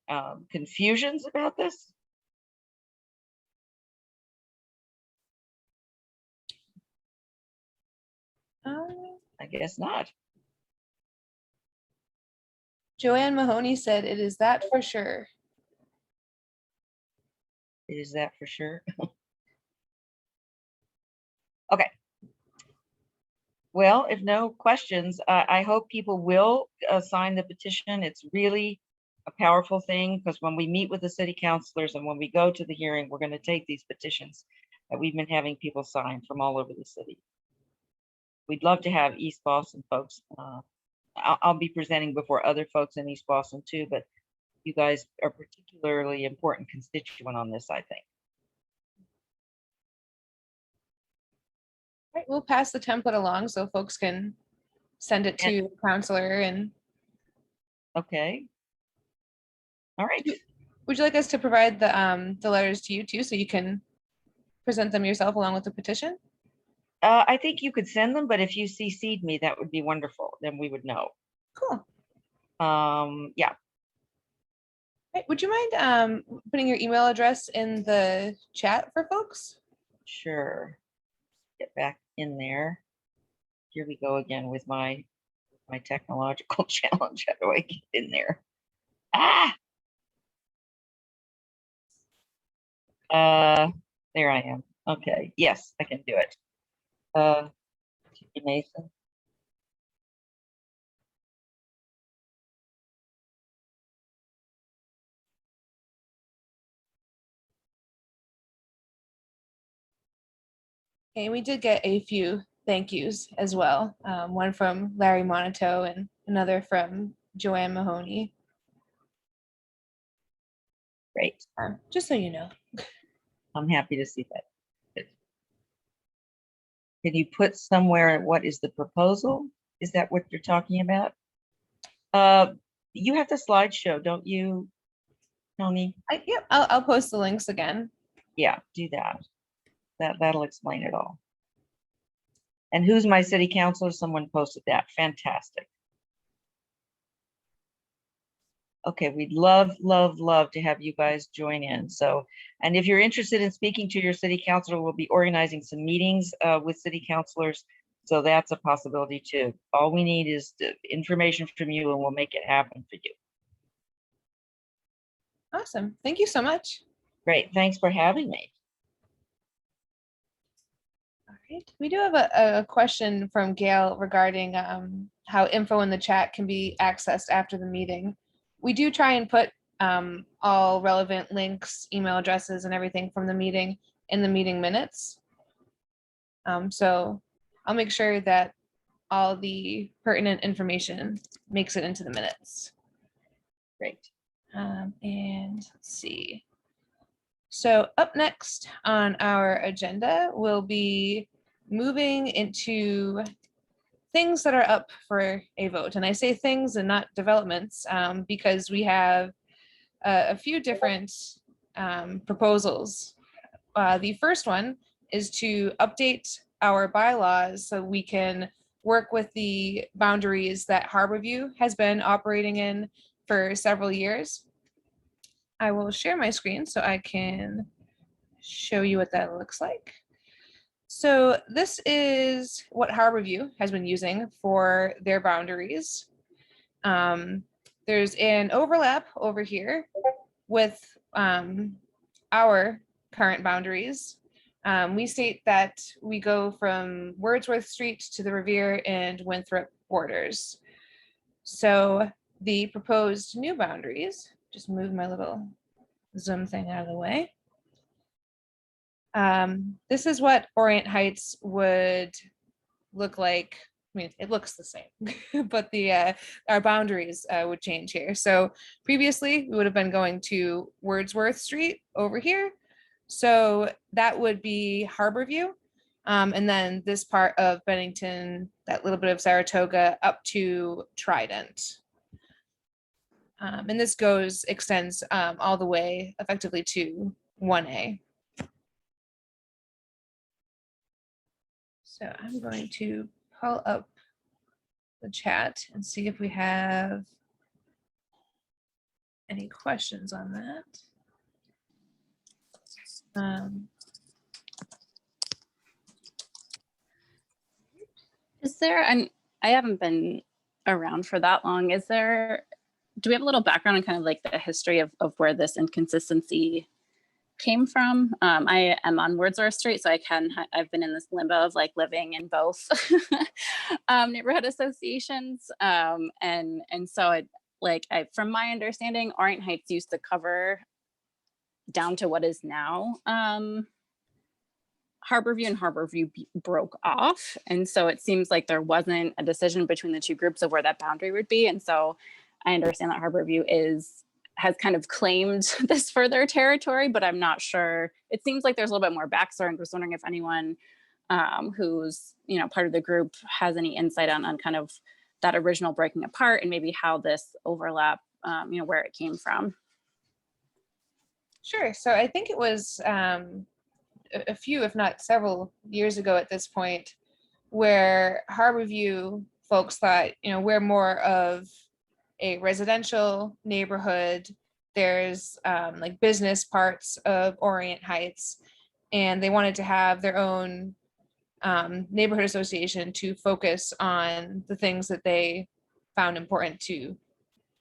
confusions about this? I guess not. Joanne Mahoney said, "It is that for sure." It is that for sure. Okay. Well, if no questions, I hope people will sign the petition. It's really a powerful thing, because when we meet with the city councilors and when we go to the hearing, we're going to take these petitions that we've been having people sign from all over the city. We'd love to have East Boston folks. I'll be presenting before other folks in East Boston too, but you guys are particularly important constituent on this, I think. Right, we'll pass the template along so folks can send it to the counselor. And okay. All right. Would you like us to provide the letters to you too, so you can present them yourself along with the petition? I think you could send them, but if you CC'd me, that would be wonderful. Then we would know. Cool. Yeah. Right, would you mind putting your email address in the chat for folks? Sure. Get back in there. Here we go again with my technological challenge. How do I get in there? There I am. Okay. Yes, I can do it. Mason. Okay, we did get a few thank yous as well. One from Larry Monito and another from Joanne Mahoney. Great. Just so you know. I'm happy to see that. Can you put somewhere what is the proposal? Is that what you're talking about? You have the slideshow, don't you, Tony? Yep, I'll post the links again. Yeah, do that. That'll explain it all. And who's my city councilor? Someone posted that. Fantastic. Okay, we'd love, love, love to have you guys join in. So, and if you're interested in speaking to your city councilor, we'll be organizing some meetings with city councilors. So that's a possibility too. All we need is the information from you and we'll make it happen for you. Awesome. Thank you so much. Great, thanks for having me. All right. We do have a question from Gail regarding how info in the chat can be accessed after the meeting. We do try and put all relevant links, email addresses, and everything from the meeting in the meeting minutes. So I'll make sure that all the pertinent information makes it into the minutes. Great. And let's see. So up next on our agenda, we'll be moving into things that are up for a vote. And I say things and not developments because we have a few different proposals. The first one is to update our bylaws so we can work with the boundaries that Harborview has been operating in for several years. I will share my screen so I can show you what that looks like. So this is what Harborview has been using for their boundaries. There's an overlap over here with our current boundaries. We state that we go from Wordsworth Street to the Revere and Winthrop borders. So the proposed new boundaries, just move my little zoom thing out of the way. This is what Orient Heights would look like. I mean, it looks the same, but our boundaries would change here. So previously, we would have been going to Wordsworth Street over here. So that would be Harborview. And then this part of Bennington, that little bit of Saratoga up to Trident. And this extends all the way effectively to 1A. So I'm going to pull up the chat and see if we have any questions on that. Is there, and I haven't been around for that long, do we have a little background on kind of like the history of where this inconsistency came from? I am on Wordsworth Street, so I've been in this limbo of like living in both neighborhood associations. And so from my understanding, Orient Heights used to cover down to what is now Harborview, and Harborview broke off. And so it seems like there wasn't a decision between the two groups of where that boundary would be. And so I understand that Harborview has kind of claimed this further territory, but I'm not sure. It seems like there's a little bit more backstory. I'm just wondering if anyone who's part of the group has any insight on kind of that original breaking apart and maybe how this overlap, where it came from. Sure. So I think it was a few, if not several years ago at this point, where Harborview folks thought, we're more of a residential neighborhood. There's like business parts of Orient Heights, and they wanted to have their own neighborhood association to focus on the things that they found important to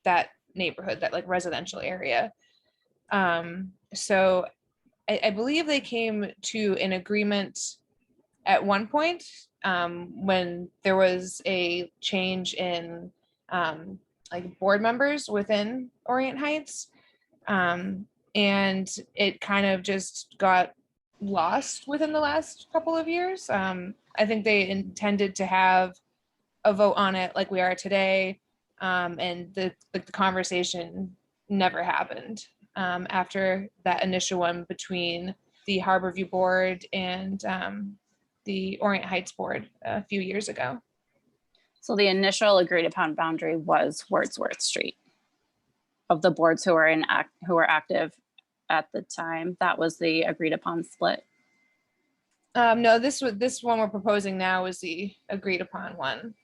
that neighborhood, that like residential area. So I believe they came to an agreement at one point when there was a change in like board members within Orient Heights. And it kind of just got lost within the last couple of years. I think they intended to have a vote on it like we are today. And the conversation never happened after that initial one between the Harborview board and the Orient Heights board a few years ago. So the initial agreed upon boundary was Wordsworth Street. Of the boards who were active at the time, that was the agreed upon split. No, this one we're proposing now is the agreed upon one.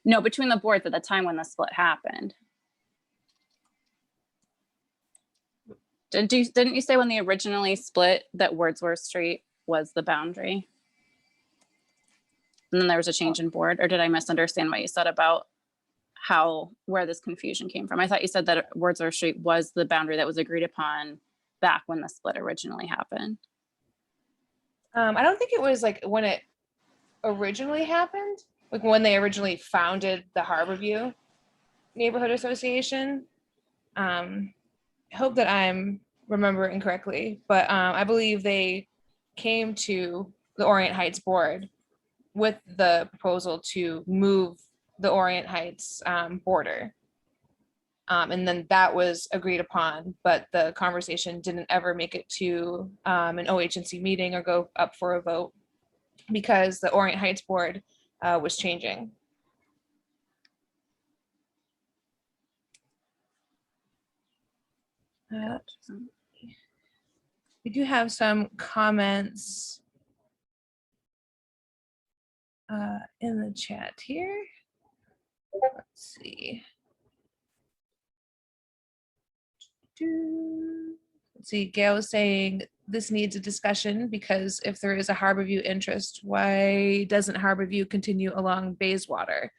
No, between the boards at the time when the split happened. Didn't you say when they originally split that Wordsworth Street was the boundary? And then there was a change in board, or did I misunderstand what you said about where this confusion came from? I thought you said that Wordsworth Street was the boundary that was agreed upon back when the split originally happened. I don't think it was like when it originally happened, like when they originally founded the Harborview Neighborhood Association. I hope that I'm remembering correctly, but I believe they came to the Orient Heights board with the proposal to move the Orient Heights border. And then that was agreed upon, but the conversation didn't ever make it to an OHNC meeting or go up for a vote because the Orient Heights board was changing. We do have some comments in the chat here. Let's see. Let's see, Gail was saying this needs a discussion because if there is a Harborview interest, why doesn't Harborview continue along Bayswater?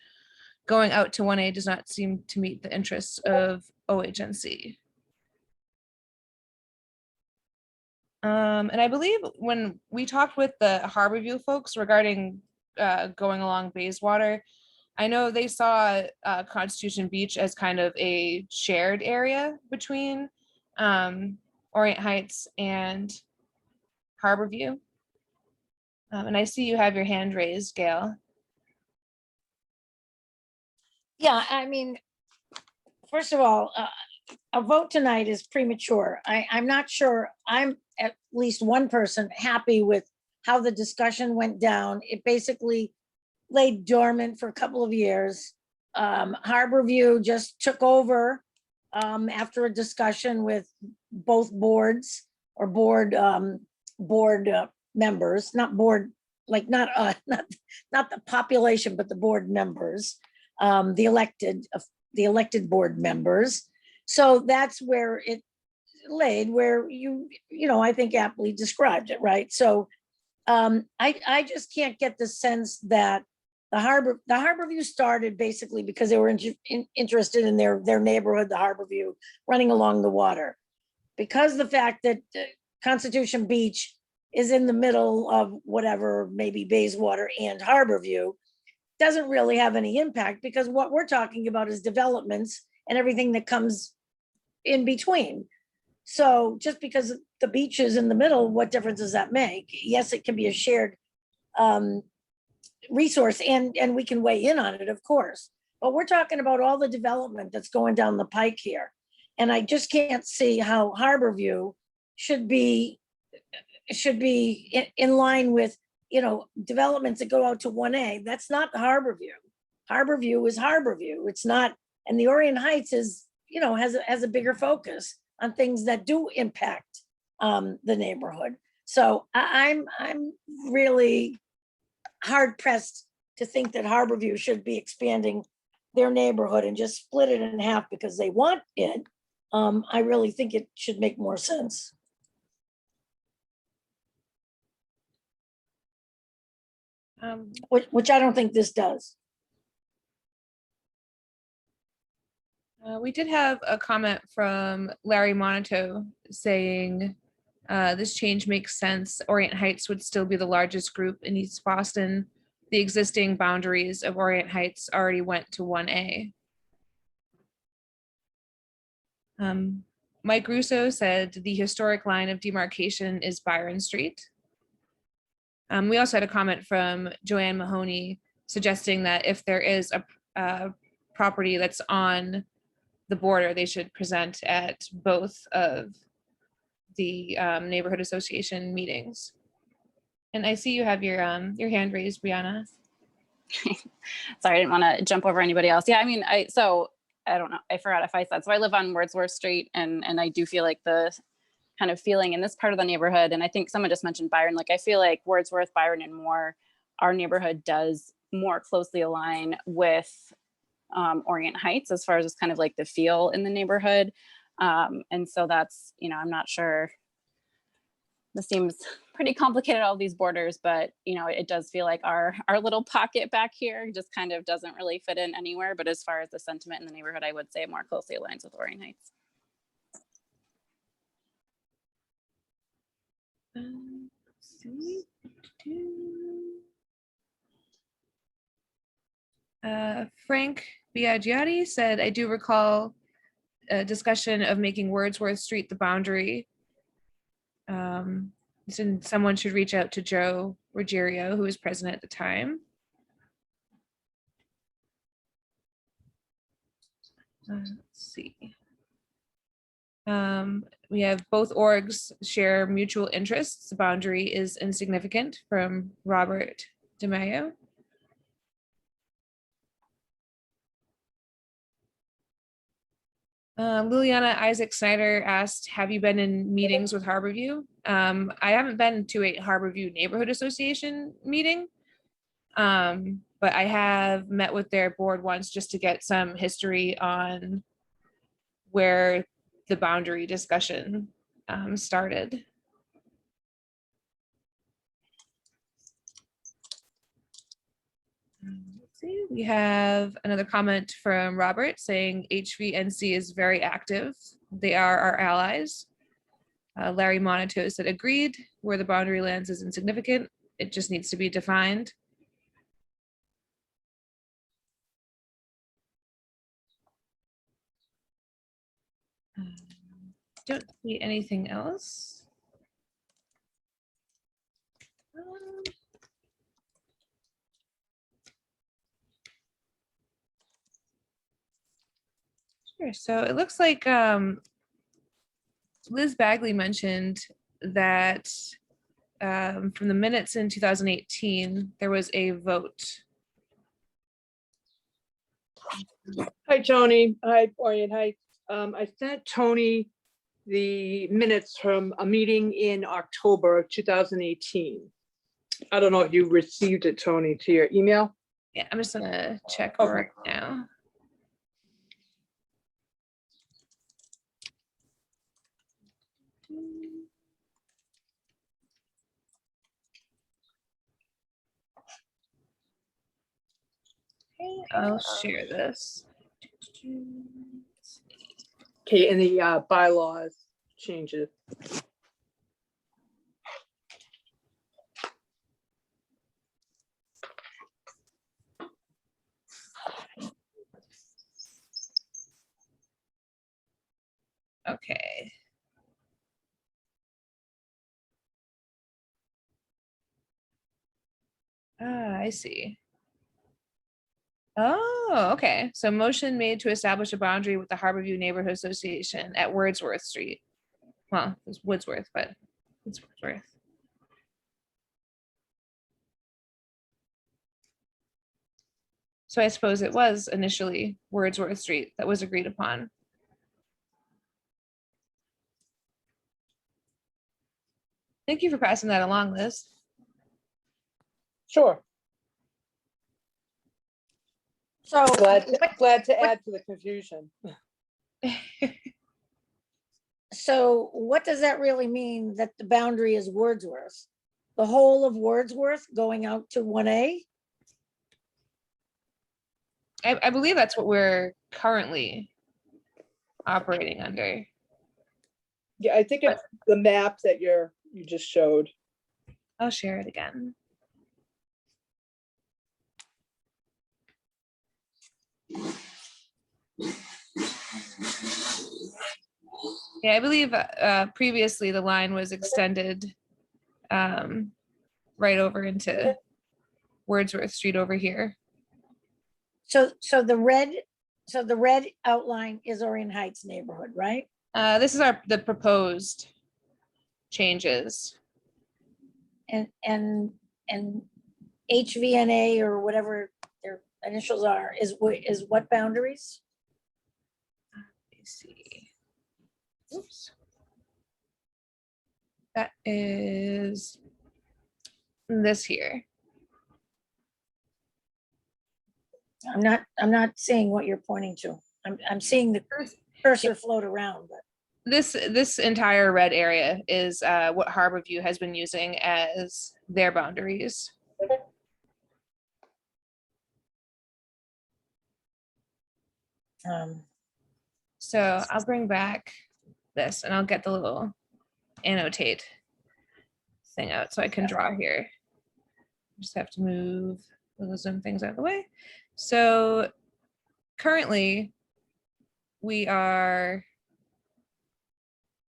Going out to 1A does not seem to meet the interests of OHNC. And I believe when we talked with the Harborview folks regarding going along Bayswater, I know they saw Constitution Beach as kind of a shared area between Orient Heights and Harborview. And I see you have your hand raised, Gail. Yeah, I mean, first of all, a vote tonight is premature. I'm not sure, I'm at least one person happy with how the discussion went down. It basically laid dormant for a couple of years. Harborview just took over after a discussion with both boards or board members, not board, like not the population, but the board members, the elected board members. So that's where it laid, where you know, I think aptly described it, right? So I just can't get the sense that the Harborview started basically because they were interested in their neighborhood, the Harborview, running along the water. Because the fact that Constitution Beach is in the middle of whatever, maybe Bayswater and Harborview, doesn't really have any impact because what we're talking about is developments and everything that comes in between. So just because the beach is in the middle, what difference does that make? Yes, it can be a shared resource and we can weigh in on it, of course. But we're talking about all the development that's going down the pike here. And I just can't see how Harborview should be in line with, you know, developments that go out to 1A. That's not the Harborview. Harborview is Harborview. It's not, and the Orient Heights is, you know, has a bigger focus on things that do impact the neighborhood. So I'm really hard pressed to think that Harborview should be expanding their neighborhood and just split it in half because they want it. I really think it should make more sense. Which I don't think this does. We did have a comment from Larry Monito saying this change makes sense. Orient Heights would still be the largest group in East Boston. The existing boundaries of Orient Heights already went to 1A. Mike Russo said the historic line of demarcation is Byron Street. We also had a comment from Joanne Mahoney suggesting that if there is a property that's on the border, they should present at both of the neighborhood association meetings. And I see you have your hand raised, Brianna. Sorry, I didn't want to jump over anybody else. Yeah, I mean, I don't know. I forgot if I said, so I live on Wordsworth Street and I do feel like the kind of feeling in this part of the neighborhood. And I think someone just mentioned Byron. Like, I feel like Wordsworth, Byron, and Moore, our neighborhood does more closely align with Orient Heights as far as just kind of like the feel in the neighborhood. And so that's, I'm not sure. This seems pretty complicated, all these borders, but it does feel like our little pocket back here just kind of doesn't really fit in anywhere. But as far as the sentiment in the neighborhood, I would say it more closely aligns with Orion Heights. Let's see. Frank Biagiotti said, I do recall a discussion of making Wordsworth Street the boundary. So someone should reach out to Joe Ruggiero, who was president at the time. Let's see. We have both orgs share mutual interests. The boundary is insignificant, from Robert DeMayo. Liliana Isaac Snyder asked, have you been in meetings with Harborview? I haven't been to a Harborview Neighborhood Association meeting, but I have met with their board once just to get some history on where the boundary discussion started. Let's see, we have another comment from Robert saying HVNC is very active. They are our allies. Larry Monato said agreed, where the boundary lands is insignificant. It just needs to be defined. Don't see anything else. Sure. So it looks like Liz Bagley mentioned that from the minutes in 2018, there was a vote. Hi, Tony. Hi, Orion Heights. I sent Tony the minutes from a meeting in October of 2018. I don't know if you received it, Tony, to your email. Yeah, I'm just gonna check Okay. right now. Okay, I'll share this. Okay, and the bylaws changes. Okay. I see. Oh, okay. So motion made to establish a boundary with the Harborview Neighborhood Association at Wordsworth Street. Well, it's Woodsworth, but it's Wordsworth. So I suppose it was initially Wordsworth Street that was agreed upon. Thank you for passing that along, Liz. Sure. So Glad what- to add to the confusion. So what does that really mean, that the boundary is Wordsworth? The whole of Wordsworth going out to 1A? I believe that's what we're currently operating under. Yeah, I think it's the map that you just showed. I'll share it again. Yeah, I believe previously the line was extended right over into Wordsworth Street over here. So the red outline is Orion Heights neighborhood, right? This is the proposed changes. And HVNA or whatever their initials are is what boundaries? Let me see. Oops. That is this here. I'm not seeing what you're pointing to. I'm seeing the cursor float around, but this entire red area is what Harborview has been using as their boundaries. So I'll bring back this and I'll get the little annotate thing out so I can draw here. Just have to move some things out of the way. So currently we are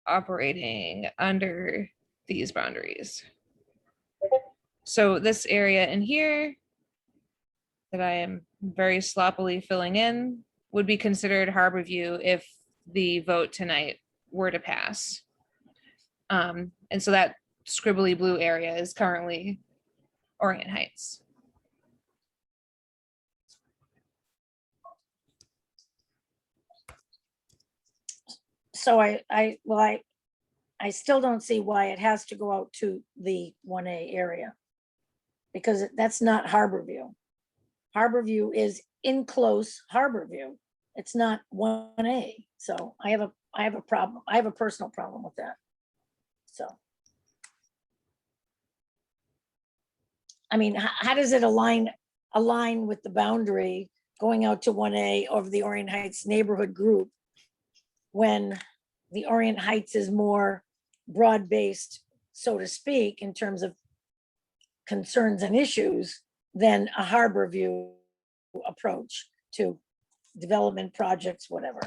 operating under these boundaries. So this area in here that I am very sloppily filling in would be considered Harborview if the vote tonight were to pass. And so that scribbly blue area is currently Orient Heights. So I still don't see why it has to go out to the 1A area. Because that's not Harborview. Harborview is in close Harborview. It's not 1A. So I have a problem. I have a personal problem with that. So. I mean, how does it align with the boundary going out to 1A of the Orient Heights neighborhood group when the Orient Heights is more broad-based, so to speak, in terms of concerns and issues than a Harborview approach to development projects, whatever.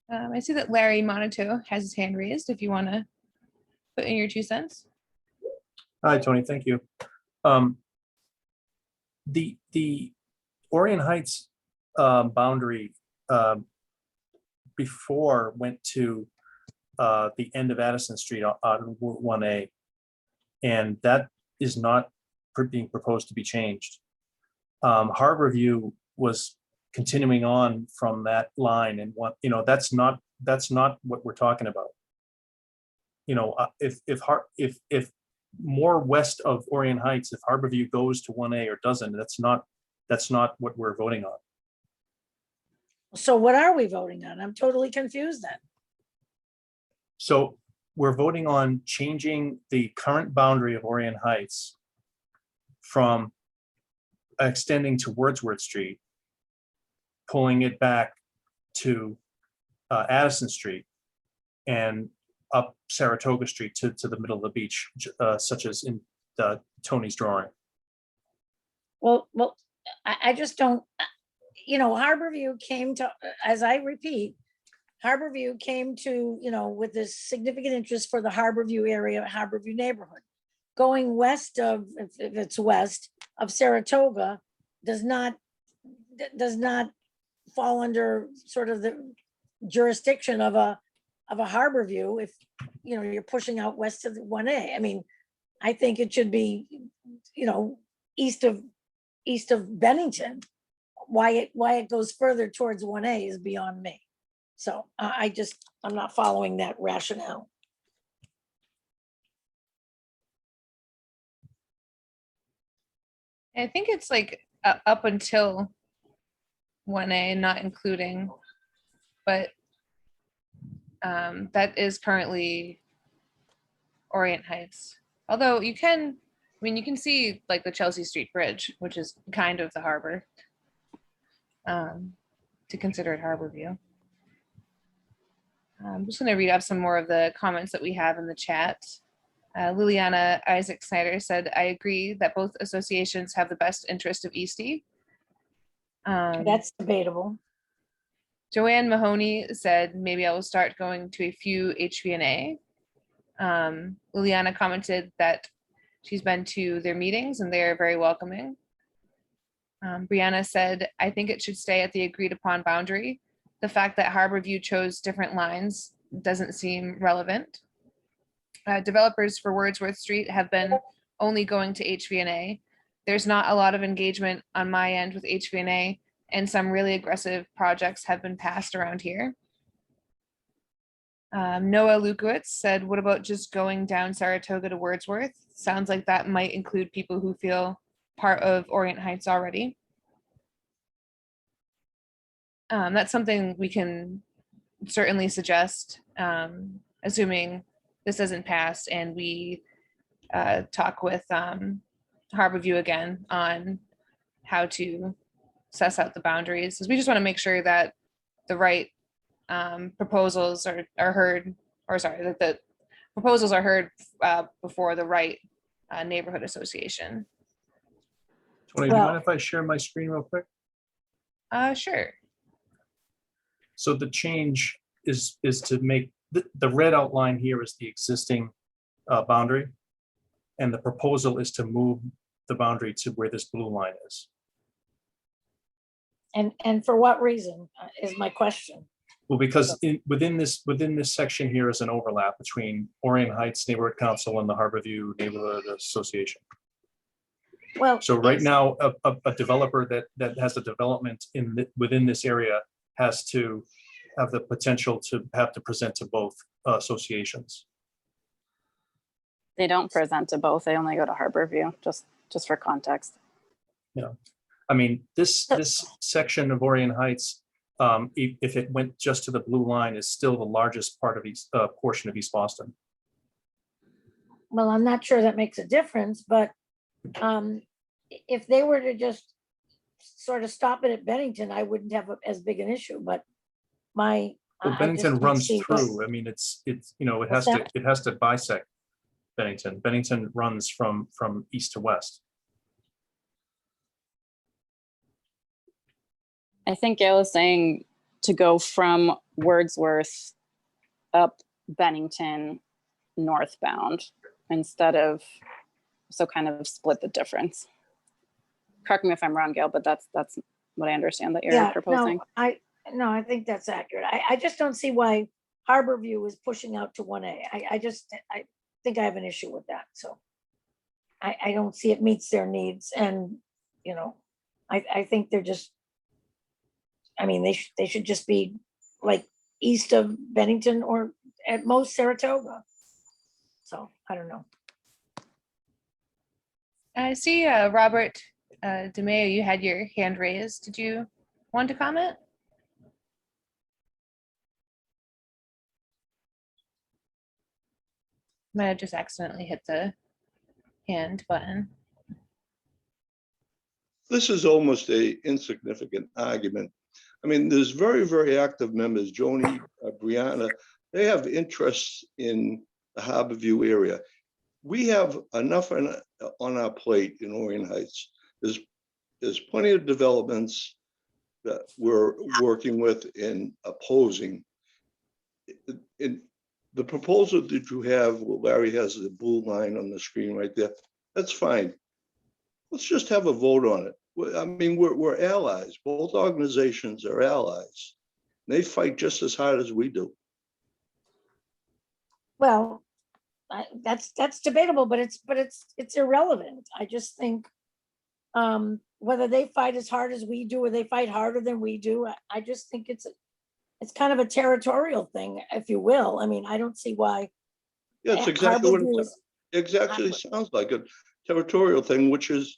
I see that Larry Monito has his hand raised if you want to put in your 2 cents. Hi, Tony, thank you. The Orient Heights boundary before went to the end of Addison Street on Route 1A, and that is not being proposed to be changed. Harborview was continuing on from that line, and what that's not what we're talking about. If more west of Orient Heights, if Harborview goes to 1A or doesn't, that's not what we're voting on. So what are we voting on? I'm totally confused then. So we're voting on changing the current boundary of Orient Heights from extending to Wordsworth Street, pulling it back to Addison Street, and up Saratoga Street to the middle of the beach, such as in Tony's drawing. Well, I just don't, Harborview came to, as I repeat, Harborview came to, with this significant interest for the Harborview area, Harborview neighborhood. Going west of, if it's west of Saratoga, does not fall under sort of the jurisdiction of a Harborview if, you're pushing out west of the 1A. I mean, I think it should be, east of Bennington. Why it goes further towards 1A is beyond me. So I'm not following that rationale. I think it's like up until 1A, not including, but that is currently Orient Heights. Although you can see like the Chelsea Street Bridge, which is kind of the harbor, to consider it Harborview. I'm just going to read up some more of the comments that we have in the chat. Liliana Isaac Snyder said, I agree that both associations have the best interest of Eastie. That's debatable. Joanne Mahoney said, maybe I will start going to a few HVNA. Liliana commented that she's been to their meetings and they're very welcoming. Brianna said, I think it should stay at the agreed upon boundary. The fact that Harborview chose different lines doesn't seem relevant. Developers for Wordsworth Street have been only going to HVNA. There's not a lot of engagement on my end with HVNA, and some really aggressive projects have been passed around here. Noah Lukowitz said, what about just going down Saratoga to Wordsworth? Sounds like that might include people who feel part of Orient Heights already. that's something we can certainly suggest, assuming this doesn't pass and we talk with Harborview again on how to suss out the boundaries, because we just want to make sure that the right proposals are heard, or sorry, that the proposals are heard before the right neighborhood association. Tony, do you Well- mind if I share my screen real quick? Sure. So the change is to make, the red outline here is the existing boundary. And the proposal is to move the boundary to where this blue line is. And for what reason is my question. Well, because within this section here is an overlap between Orion Heights Neighborhood Council and the Harborview Neighborhood Association. Well. So right it's- now, a developer that has a development within this area has to have the potential to have to present to both associations. They don't present to both. They only go to Harborview, just for context. Yeah, I mean, this section of Orion Heights, if it went just to the blue line, is still the largest part of portion of East Boston. Well, I'm not sure that makes a difference, but if they were to just sort of stop it at Bennington, I wouldn't have as big an issue, but Well, I just Bennington don't runs see what- through. I mean, it's it What's has to bisect Bennington. Bennington runs from east to west. I think Gail is saying to go from Wordsworth up Bennington northbound instead of, so kind of split the difference. Correct me if I'm wrong, Gail, but that's what I understand that you're Yeah, proposing. no, I think that's accurate. I just don't see why Harborview is pushing out to 1A. I think I have an issue with that, so. I don't see it meets their needs, and, you know, I think they're just, I mean, they should just be like east of Bennington or at most Saratoga. So, I don't know. I see Robert DeMeo, you had your hand raised. Did you want to comment? Might have just accidentally hit the hand button. This is almost a insignificant argument. I mean, there's very, very active members, Joni, Brianna, they have interests in the Harborview area. We have enough on our plate in Orion Heights. There's plenty of developments that we're working with and opposing. In the proposal that you have, well, Larry has the blue line on the screen right there. That's fine. Let's just have a vote on it. I mean, we're allies. Both organizations are allies. They fight just as hard as we do. Well, that's debatable, but it's irrelevant. I just think whether they fight as hard as we do or they fight harder than we do, I just think it's kind of a territorial thing, if you will. I mean, I don't see why. Yeah, it's exactly what Harborview it is- exactly sounds like, a territorial thing, which is,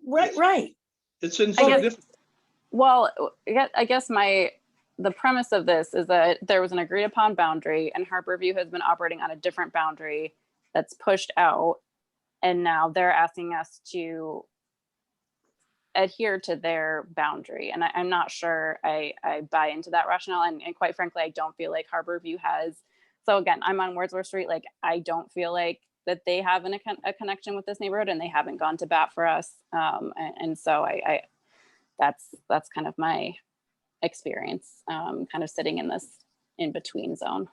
Right. it's insignificant. Well, I guess the premise of this is that there was an agreed upon boundary and Harborview has been operating on a different boundary that's pushed out. And now they're asking us to adhere to their boundary. And I'm not sure I buy into that rationale. And quite frankly, I don't feel like Harborview has. So again, I'm on Wordsworth Street. Like, I don't feel like that they have a connection with this neighborhood and they haven't gone to bat for us. And so that's kind of my experience, kind of sitting in this in between zone.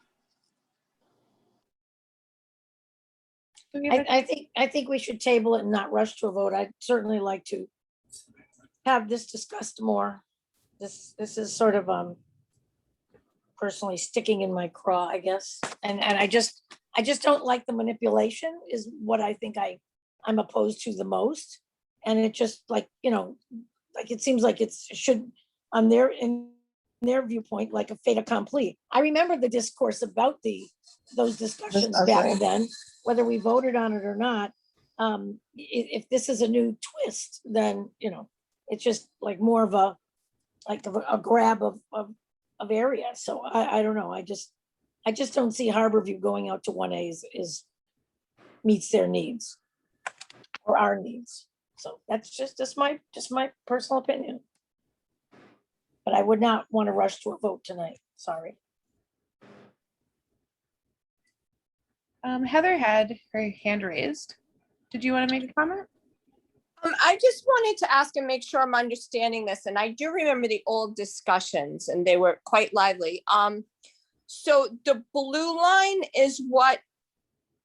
I think we should table it and not rush to a vote. I'd certainly like to have this discussed more. This is sort of personally sticking in my craw, I guess. And I just don't like the manipulation is what I think I'm opposed to the most. And it just like, you know, like it seems like it should in their viewpoint, like a fait accompli. I remember the discourse about those discussions back then, whether we voted on it or not. If this is a new twist, then, you know, it's just like more of a like a grab of area. So I don't know. I just don't see Harborview going out to 1A is meets their needs or our needs. So that's just my personal opinion. But I would not want to rush to a vote tonight. Sorry. Heather had her hand raised. Did you want to make a comment? I just wanted to ask and make sure I'm understanding this, and I do remember the old discussions, and they were quite lively. So the blue line is what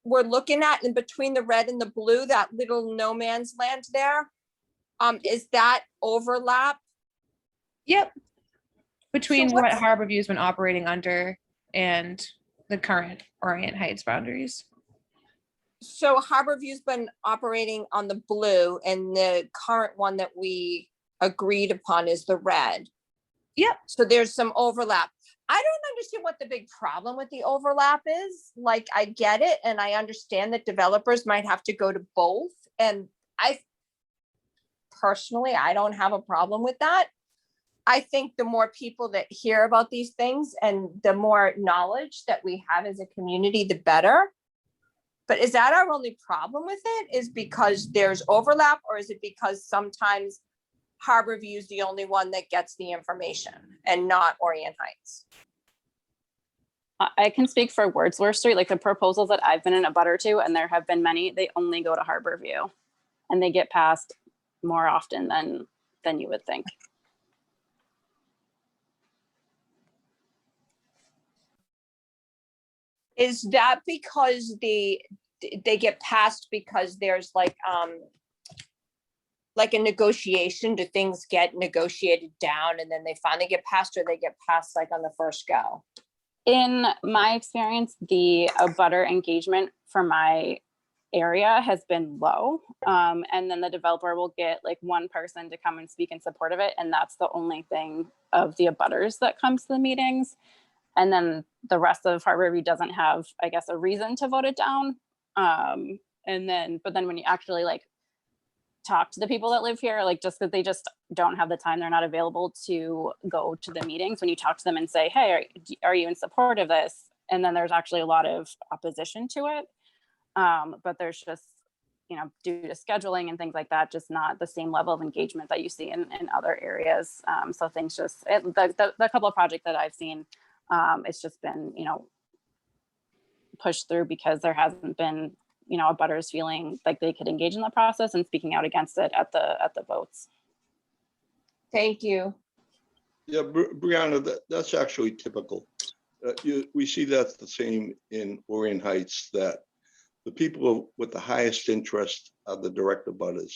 we're looking at, and between the red and the blue, that little no man's land there. Is that overlap? Yep. Between So what what's- Harborview's been operating under and the current Orient Heights boundaries. So Harborview's been operating on the blue, and the current one that we agreed upon is the red. Yep. So there's some overlap. I don't understand what the big problem with the overlap is. Like, I get it, and I understand that developers might have to go to both. And I personally, I don't have a problem with that. I think the more people that hear about these things and the more knowledge that we have as a community, the better. But is that our only problem with it? Is because there's overlap, or is it because sometimes Harborview is the only one that gets the information and not Orient Heights? I can speak for Wordsworth Street, like the proposals that I've been in a butter to, and there have been many, they only go to Harborview and they get passed more often than you would think. Is that because they get passed because there's like a negotiation? Do things get negotiated down and then they finally get passed, or they get passed like on the first go? In my experience, the abutter engagement for my area has been low. And then the developer will get like one person to come and speak in support of it. And that's the only thing of the abutters that comes to the meetings. And then the rest of Harborview doesn't have, I guess, a reason to vote it down. But then when you actually like talk to the people that live here, like just because they just don't have the time, they're not available to go to the meetings. When you talk to them and say, hey, are you in support of this? And then there's actually a lot of opposition to it. But there's just, due to scheduling and things like that, just not the same level of engagement that you see in other areas. So things just, the couple of projects that I've seen, it's just been, pushed through because there hasn't been, abutters feeling like they could engage in the process and speaking out against it at the votes. Thank you. Yeah, Brianna, that's actually typical. We see that's the same in Orient Heights, that the people with the highest interest are the direct abutters.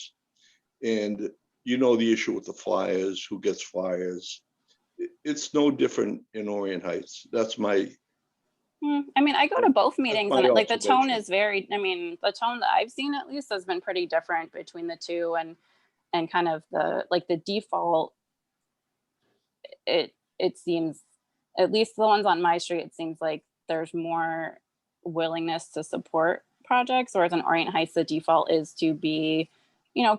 And the issue with the flyers, who gets flyers. It's no different in Orient Heights. That's my. I mean, I go to both meetings my and like the tone observation. is very, the tone that I've seen at least has been pretty different between the two, and kind of the default, it seems, at least the ones on my street, it seems like there's more willingness to support projects, whereas in Orient Heights, the default is to be,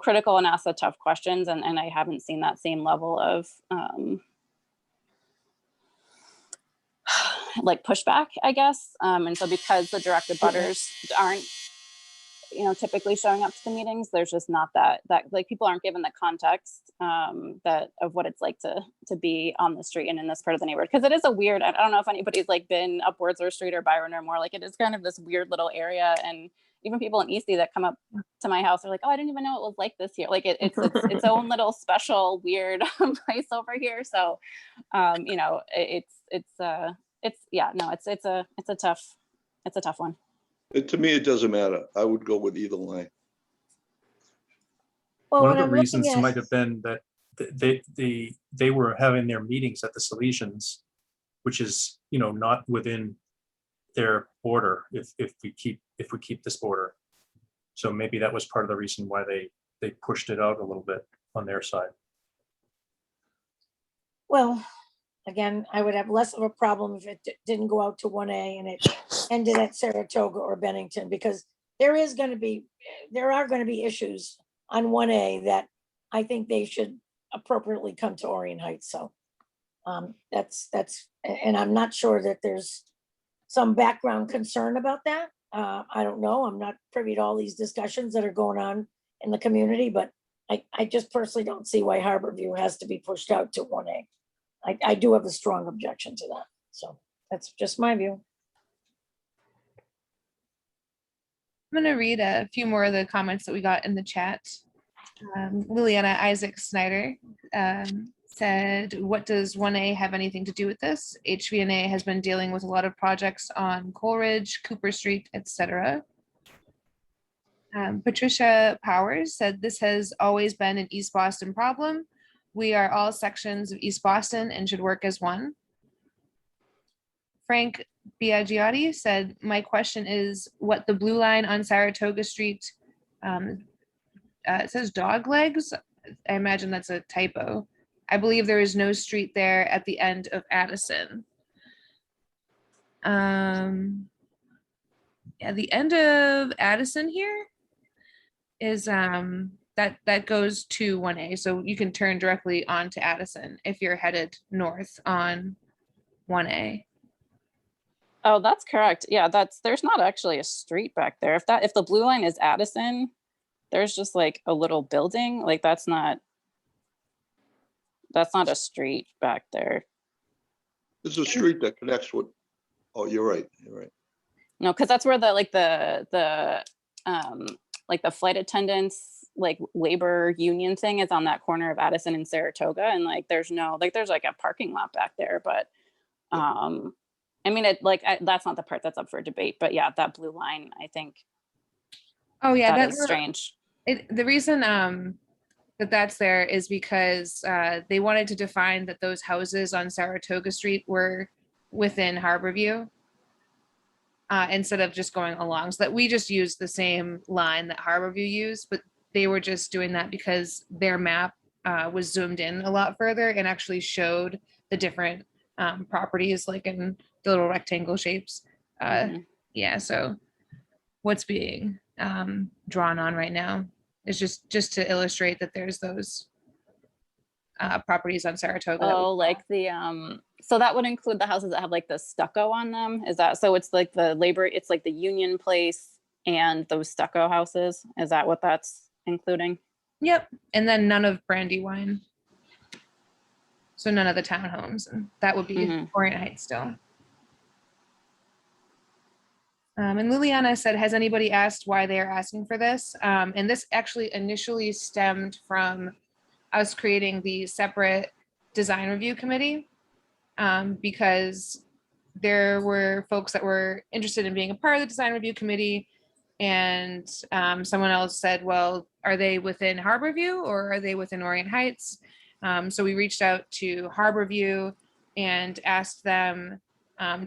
critical and ask the tough questions. And I haven't seen that same level of, like pushback, I guess. And so because the direct abutters aren't, typically showing up to the meetings, there's just not that like people aren't given the context that of what it's like to be on the street and in this part of the neighborhood. Because it is a weird, I don't know if anybody's like been up Wordsworth Street or Byron or more, like it is kind of this weird little area. And even people in Eastie that come up to my house are like, oh, I didn't even know it was like this here. Like it's its own little special weird place over here. So it's a tough one. To me, it doesn't matter. I would go with either line. Well, One when of the I'm looking reasons at- might have been that they were having their meetings at the Salesians, which is, not within their border if we keep this border. So maybe that was part of the reason why they pushed it out a little bit on their side. Well, again, I would have less of a problem if it didn't go out to 1A and it ended at Saratoga or Bennington, because there are going to be issues on 1A that I think they should appropriately come to Orient Heights. So And I'm not sure that there's some background concern about that. I don't know. I'm not privy to all these discussions that are going on in the community, but I just personally don't see why Harborview has to be pushed out to 1A. I do have a strong objection to that. So that's just my view. I'm going to read a few more of the comments that we got in the chat. Liliana Isaac Snyder said, what does 1A have anything to do with this? HVNA has been dealing with a lot of projects on Coleridge, Cooper Street, etc. Patricia Powers said, this has always been an East Boston problem. We are all sections of East Boston and should work as one. Frank Biagiotti said, my question is what the blue line on Saratoga Street, it says dog legs. I imagine that's a typo. I believe there is no street there at the end of Addison. Yeah, the end of Addison here is that goes to 1A. So you can turn directly onto Addison if you're headed north on 1A. Oh, that's correct. Yeah, there's not actually a street back there. If the blue line is Addison, there's just like a little building. Like that's not a street back there. There's a street that connects with, oh, you're right. No, because that's where the flight attendants like labor union thing is on that corner of Addison and Saratoga, and like there's like a parking lot back there, but I mean that's not the part that's up for debate, but yeah, that blue line, I think. Oh yeah, that's strange. The reason that's there is because they wanted to define that those houses on Saratoga Street were within Harborview instead of just going along, so that we just used the same line that Harborview used, but they were just doing that because their map was zoomed in a lot further and actually showed the different properties like in the little rectangle shapes. Yeah, so what's being drawn on right now is just to illustrate that there's those properties on Saratoga. Oh, like the so that would include the houses that have like the stucco on them. Is that so? It's like it's like the Union Place and those stucco houses. Is that what that's including? Yep, and then none of Brandywine. So none of the townhomes, and that would be Orient Heights still. And Liliana said, has anybody asked why they are asking for this? And this actually initially stemmed from us creating the separate design review committee because there were folks that were interested in being a part of the design review committee. And someone else said, well, are they within Harborview or are they within Orient Heights? So we reached out to Harborview and asked them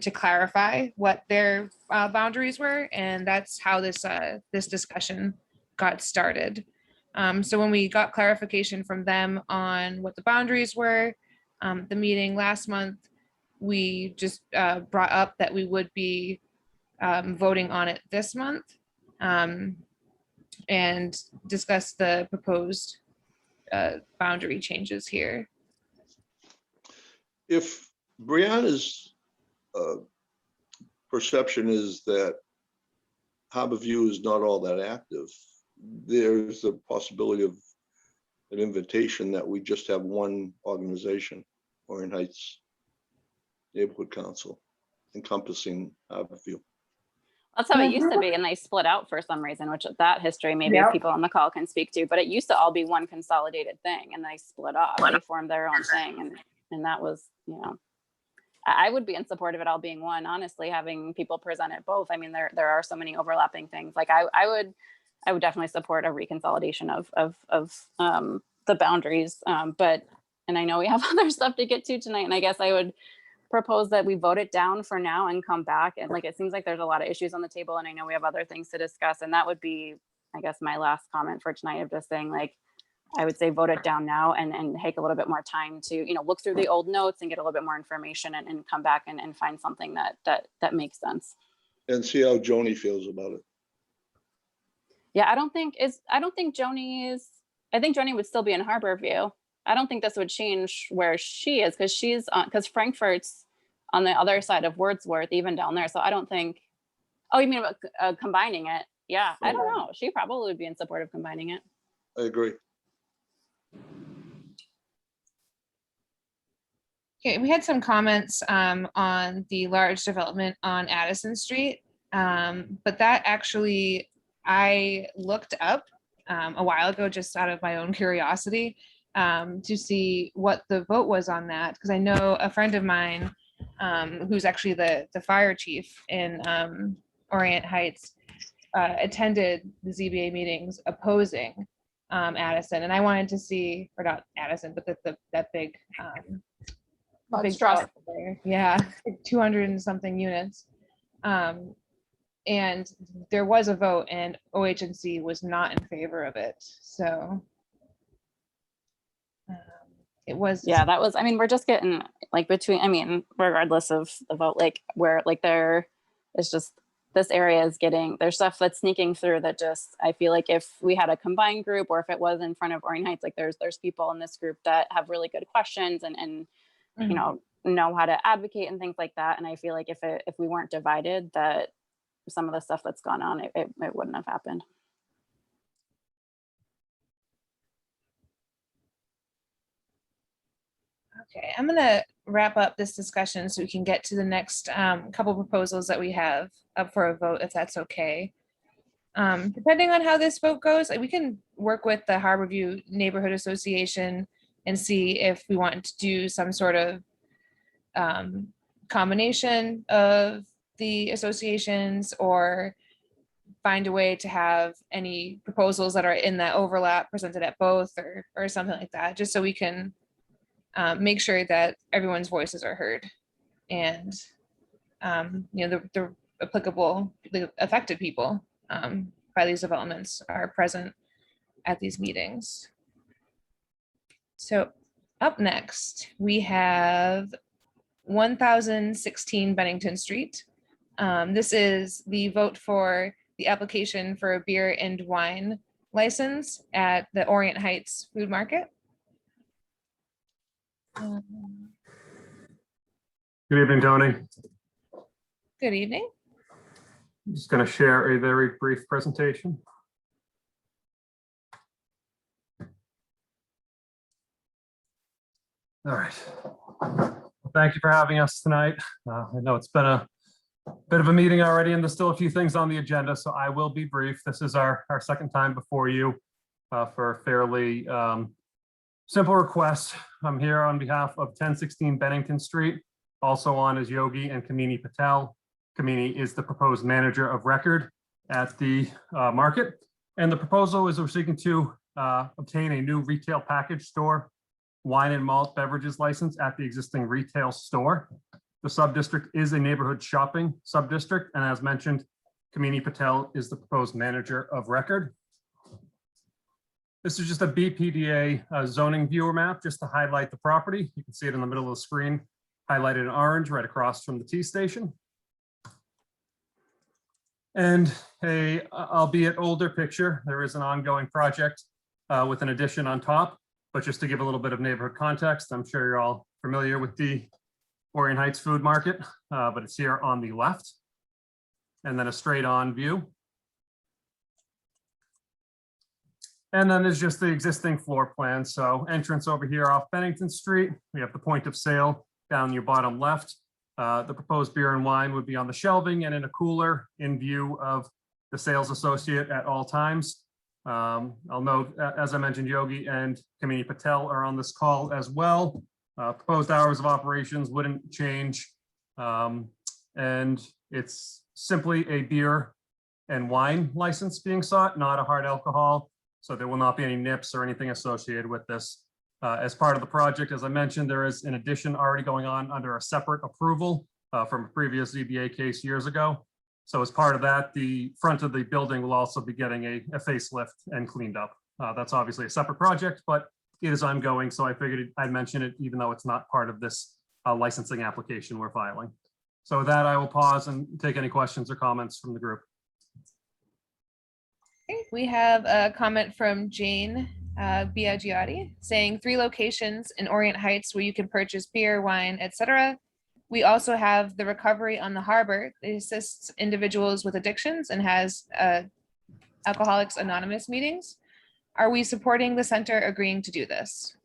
to clarify what their boundaries were, and that's how this discussion got started. So when we got clarification from them on what the boundaries were, the meeting last month, we just brought up that we would be voting on it this month and discuss the proposed boundary changes here. If Brianna's perception is that Harborview is not all that active, there's a possibility of an invitation that we just have one organization, Orient Heights Neighborhood Council, encompassing Harborview. That's how it used to be, and they split out for some reason, which that history maybe people on the call can speak to, but it used to all be one consolidated thing, and they split off. They formed their own thing, and that was, I would be in support of it all being one, honestly, having people present it both. I mean, there are so many overlapping things. Like I would definitely support a reconsolidation of the boundaries, but I know we have other stuff to get to tonight, and I guess I would propose that we vote it down for now and come back. And like, it seems like there's a lot of issues on the table, and I know we have other things to discuss. And that would be, I guess, my last comment for tonight, of just saying, like, I would say vote it down now and take a little bit more time to, look through the old notes and get a little bit more information and come back and find something that makes sense. And see how Joni feels about it. Yeah, I think Joni would still be in Harborview. I don't think this would change where she is because she's on, because Frankfurt's on the other side of Wordsworth, even down there. So I don't think, oh, you mean about combining it? Yeah, I don't know. She probably would be in support of combining it. I agree. Okay, we had some comments on the large development on Addison Street, but that actually I looked up a while ago just out of my own curiosity to see what the vote was on that, because I know a friend of mine who's actually the fire chief in Orient Heights attended the ZBA meetings opposing Addison, and I wanted to see, or not Addison, but that big big Monstrosity. development there. Yeah, 200 and something units. And there was a vote and OHNC was not in favor of it. So it was. Yeah, that was, I mean, we're just getting like between, I mean, regardless of the vote, like where like there is just, this area is getting, there's stuff that's sneaking through that just, I feel like if we had a combined group or if it was in front of Orient Heights, like there's people in this group that have really good questions and you know how to advocate and things like that. And I feel like if we weren't divided, that some of the stuff that's gone on, it wouldn't have happened. Okay, I'm gonna wrap up this discussion so we can get to the next couple proposals that we have up for a vote, if that's okay. Depending on how this vote goes, we can work with the Harborview Neighborhood Association and see if we want to do some sort of combination of the associations or find a way to have any proposals that are in that overlap presented at both or something like that, just so we can make sure that everyone's voices are heard and you know the applicable, the affected people by these developments are present at these meetings. So up next, we have 1016 Bennington Street. This is the vote for the application for a beer and wine license at the Orient Heights Food Market. Good evening, Tony. Good evening. I'm just going to share a very brief presentation. All right. Well, thank you for having us tonight. I know it's been a bit of a meeting already and there's still a few things on the agenda, so I will be brief. This is our second time before you for a fairly simple request. I'm here on behalf of 1016 Bennington Street. Also on is Yogi and Kamini Patel. Kamini is the proposed manager of record at the market. And the proposal is we're seeking to obtain a new retail package store wine and malt beverages license at the existing retail store. The sub-district is a neighborhood shopping sub-district. And as mentioned, Kamini Patel is the proposed manager of record. This is just a BPDA zoning viewer map just to highlight the property. You can see it in the middle of the screen, highlighted in orange right across from the T station. And a albeit older picture, there is an ongoing project with an addition on top. But just to give a little bit of neighborhood context, I'm sure you're all familiar with the Orient Heights Food Market, but it's here on the left. And then a straight on view. And then there's just the existing floor plan. So entrance over here off Bennington Street. We have the point of sale down your bottom left. The proposed beer and wine would be on the shelving and in a cooler in view of the sales associate at all times. I'll note, as I mentioned, Yogi and Kamini Patel are on this call as well. Proposed hours of operations wouldn't change. And it's simply a beer and wine license being sought, not a hard alcohol. So there will not be any nips or anything associated with this. As part of the project, as I mentioned, there is an addition already going on under a separate approval from a previous ZBA case years ago. So as part of that, the front of the building will also be getting a facelift and cleaned up. That's obviously a separate project, but it is ongoing. So I figured I'd mention it, even though it's not part of this licensing application we're filing. So with that, I will pause and take any questions or comments from the group. Okay, we have a comment from Jane Biagiotti, saying 3 locations in Orient Heights where you can purchase beer, wine, etc. We also have the Recovery on the Harbor. It assists individuals with addictions and has Alcoholics Anonymous meetings. Are we supporting the center agreeing to do this?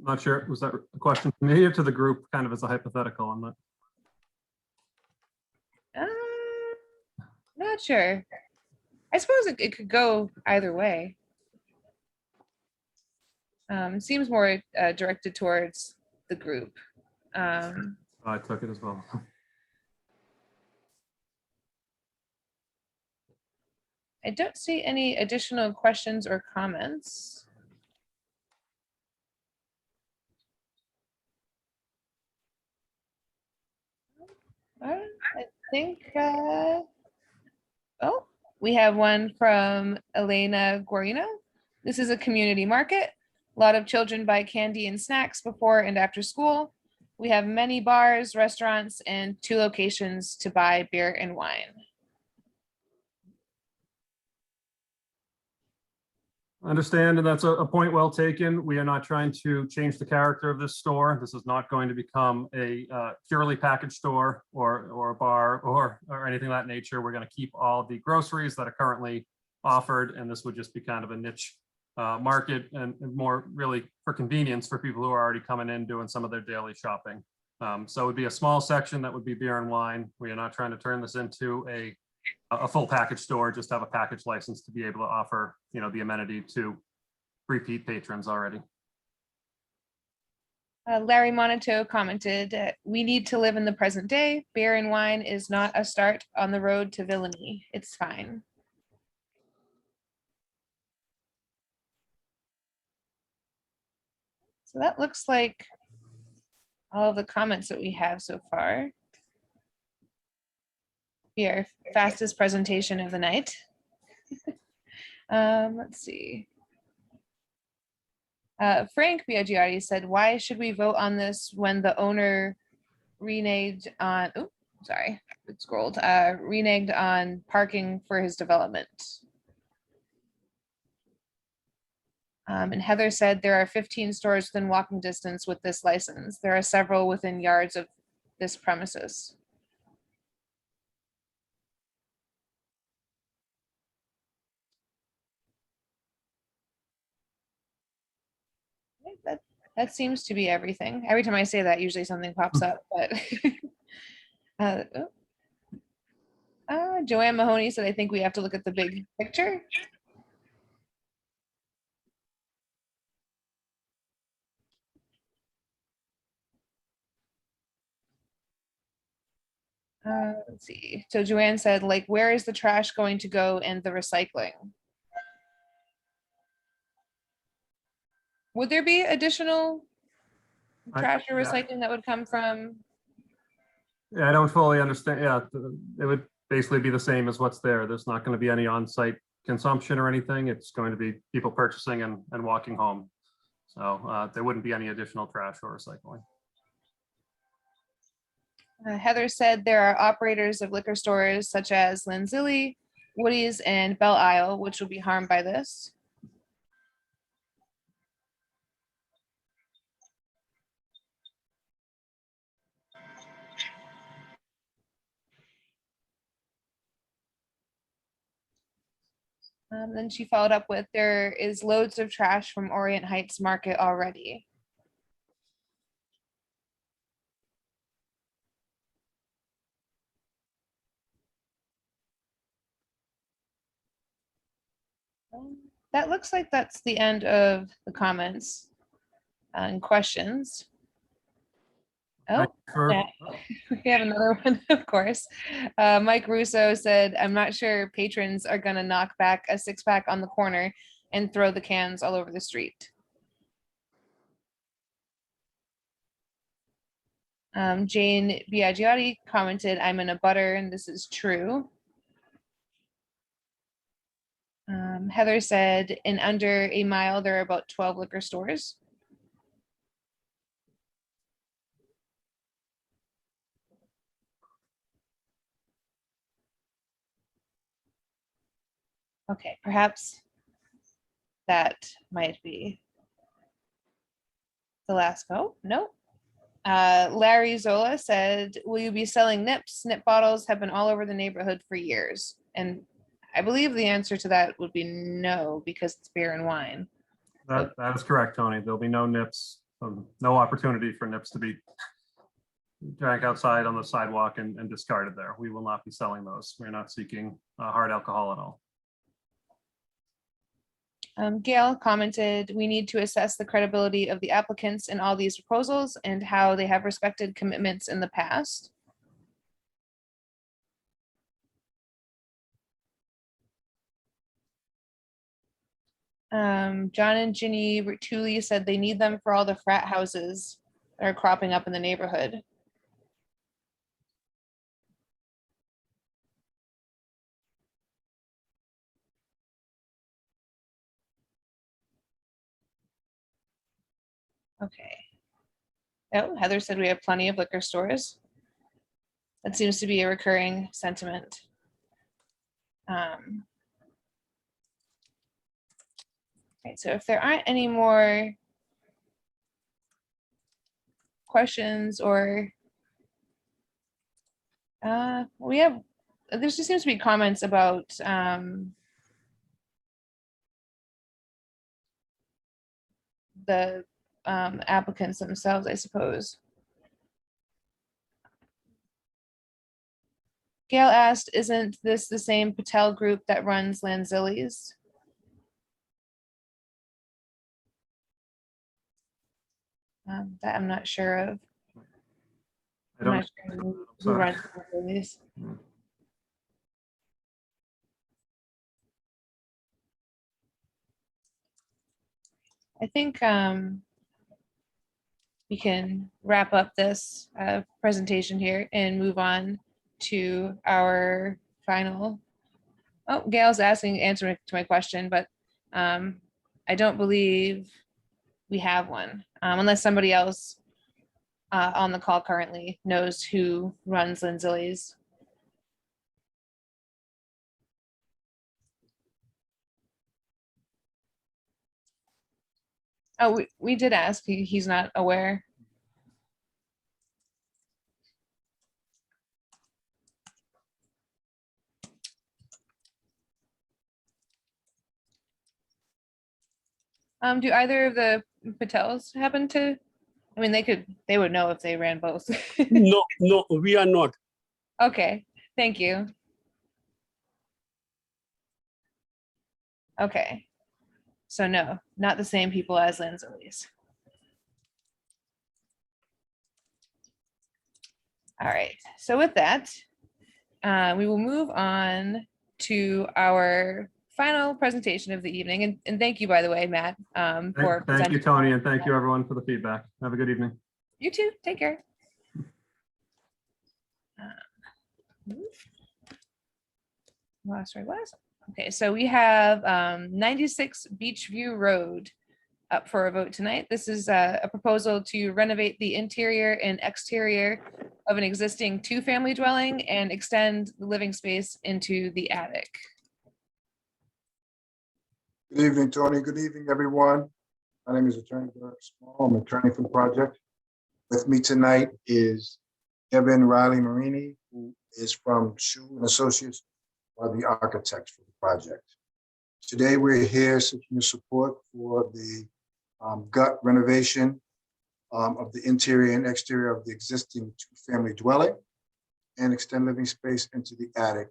Not sure, was that a question to me or to the group, kind of as a hypothetical on that? Not sure. I suppose it could go either way. It seems more directed towards the group. I took it as well. I don't see any additional questions or comments. I think, oh, we have one from Elena Guarino. This is a community market. A lot of children buy candy and snacks before and after school. We have many bars, restaurants, and 2 locations to buy beer and wine. Understand, and that's a point well taken. We are not trying to change the character of this store. This is not going to become a purely packaged store or a bar or anything of that nature. We're going to keep all the groceries that are currently offered, and this would just be kind of a niche market and more really for convenience for people who are already coming in doing some of their daily shopping. So it would be a small section that would be beer and wine. We are not trying to turn this into a full package store, just have a package license to be able to offer, you know, the amenity to repeat patrons already. Larry Monito commented, we need to live in the present day. Beer and wine is not a start on the road to villainy. It's fine. So that looks like all of the comments that we have so far. Our fastest presentation of the night. Let's see. Frank Biagiotti said, why should we vote on this when the owner reneged on, oh, sorry, it scrolled, reneged on parking for his development? And Heather said, there are 15 stores within walking distance with this license. There are several within yards of this premises. That seems to be everything. Every time I say that, usually something pops up, but Joanne Mahoney said, I think we have to look at the big picture. Let's see. So Joanne said, like, where is the trash going to go and the recycling? Would there be additional trash or recycling that would come from? Yeah, I don't fully understand. Yeah, it would basically be the same as what's there. There's not going to be any on-site consumption or anything. It's going to be people purchasing and walking home. So there wouldn't be any additional trash or recycling. Heather said there are operators of liquor stores such as Lanzilli, Woody's, and Belle Isle, which will be harmed by this. Then she followed up with, there is loads of trash from Orient Heights Market already. That looks like that's the end of the comments and questions. Oh, yeah. We have another one, of course. Mike Russo said, I'm not sure patrons are going to knock back a 6-pack on the corner and throw the cans all over the street. Jane Biagiotti commented, I'm in a butter, and this is true. Heather said, in under a mile, there are about 12 liquor stores. Okay, perhaps that might be the last vote. No. Larry Zola said, will you be selling nips? Nip bottles have been all over the neighborhood for years. And I believe the answer to that would be no, because it's beer and wine. That is correct, Tony. There'll be no nips, no opportunity for nips to be drank outside on the sidewalk and discarded there. We will not be selling those. We're not seeking hard alcohol at all. Gail commented, we need to assess the credibility of the applicants in all these proposals and how they have respected commitments in the past. John and Ginny Rutuli said they need them for all the frat houses that are cropping up in the neighborhood. Okay. Oh, Heather said we have plenty of liquor stores. That seems to be a recurring sentiment. Okay, so if there aren't any more questions or there just seems to be comments about the applicants themselves, I suppose. Gail asked, isn't this the same Patel group that runs Lanzilli's? That I'm not sure of. I I'm don't. not sure who Sorry. runs Lanzilli's. I think we can wrap up this presentation here and move on to our final. Oh, Gail's answering to my question, but I don't believe we have one, unless somebody else on the call currently knows who runs Lanzilli's. Oh, we did ask. He's not aware. Do either of the Patels happen to? I mean, they would know if they ran both. No, we are not. Okay, thank you. Okay, so no, not the same people as Lanzilli's. All right, so with that, we will move on to our final presentation of the evening. And thank you, by the way, Matt, for Thank you, presenting. Tony, and thank you everyone for the feedback. Have a good evening. You too, take care. Lost where I was. Okay, so we have 96 Beachview Road up for a vote tonight. This is a proposal to renovate the interior and exterior of an existing two-family dwelling and extend the living space into the attic. Good evening, Tony. Good evening, everyone. My name is Attorney Derek Small. I'm an attorney for the project. With me tonight is Kevin Riley Marini, who is from Shu and Associates, are the architects for the project. Today, we're here seeking your support for the gut renovation of the interior and exterior of the existing two-family dwelling and extend living space into the attic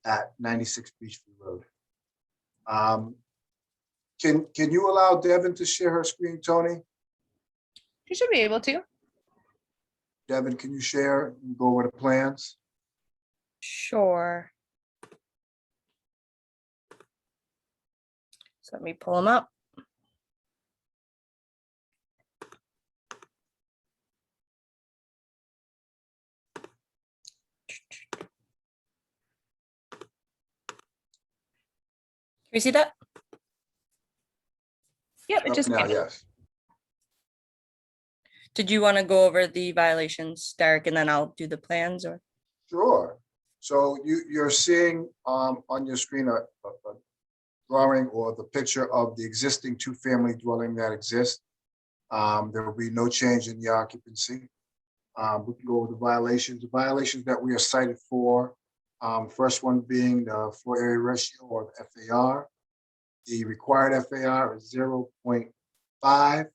at 96 Beachview Road. Can you allow Devin to share her screen, Tony? You should be able to. Devin, can you share and go over the plans? Sure. So let me pull them up. Can you see that? Yep, it just Now, came up. yes. Did you want to go over the violations, Derek, and then I'll do the plans, or? Sure. So you're seeing on your screen a drawing or the picture of the existing two-family dwelling that exists. There will be no change in the occupancy. We can go over the violations. The violations that we are cited for, first one being the floor area ratio or FAR. The required FAR is 0.5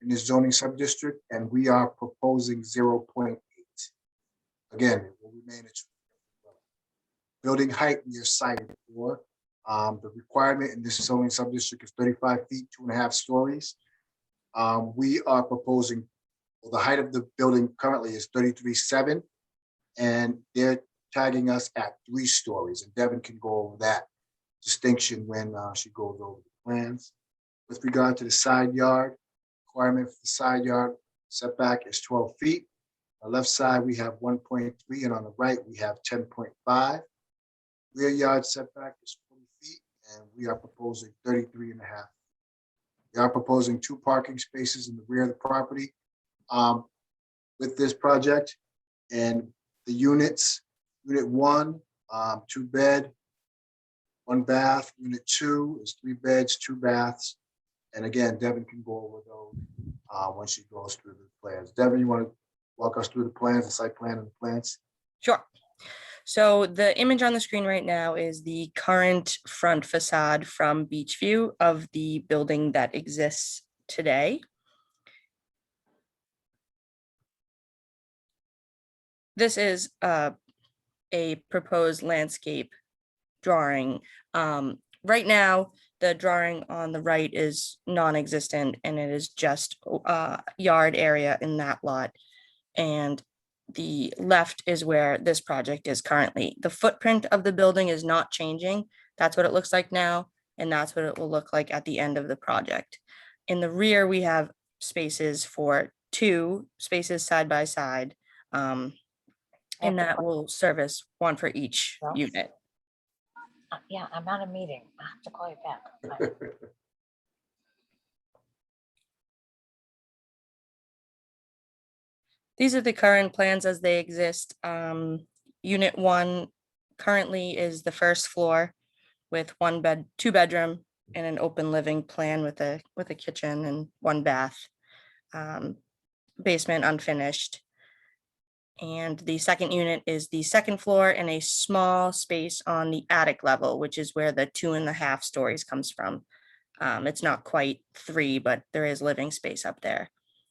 in the zoning subdistrict, and we are proposing 0.8. Again, it will remain a building height we are cited for. The requirement in this zoning subdistrict is 35 feet, 2.5 stories. We are proposing, well, the height of the building currently is 33.7, and they're tagging us at 3 stories. And Devin can go over that distinction when she goes over the plans. With regard to the side yard, requirement for the side yard setback is 12 feet. On the left side, we have 1.3, and on the right, we have 10.5. Rear yard setback is 40 feet, and we are proposing 33.5. We are proposing 2 parking spaces in the rear of the property with this project. And the units, unit 1, 2 bed, 1 bath. Unit 2 is 3 beds, 2 baths. And again, Devin can go over those when she goes through the plans. Devin, you want to walk us through the plans, the site plan and the plans? Sure. So the image on the screen right now is the current front facade from beach view of the building that exists today. This is a proposed landscape drawing. Right now, the drawing on the right is non-existent, and it is just yard area in that lot. And the left is where this project is currently. The footprint of the building is not changing. That's what it looks like now, and that's what it will look like at the end of the project. In the rear, we have spaces for 2 spaces side by side, and that will service 1 for each unit. Yeah, I'm on a meeting. I have to call you back. These are the current plans as they exist. Unit 1 currently is the first floor with 2 bedroom and an open living plan with a kitchen and 1 bath. Basement unfinished. And the second unit is the second floor and a small space on the attic level, which is where the 2.5 stories comes from. It's not quite 3, but there is living space up there.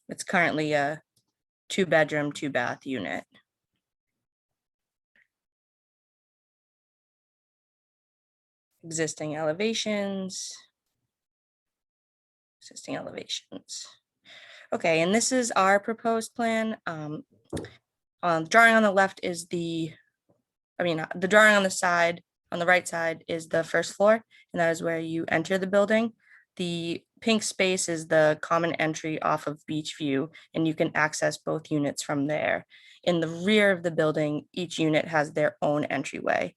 It's currently a 2 bedroom, 2 bath unit. Existing elevations. Okay, and this is our proposed plan. Drawing on the left is the drawing on the right side is the first floor, and that is where you enter the building. The pink space is the common entry off of beach view, and you can access both units from there. In the rear of the building, each unit has their own entryway.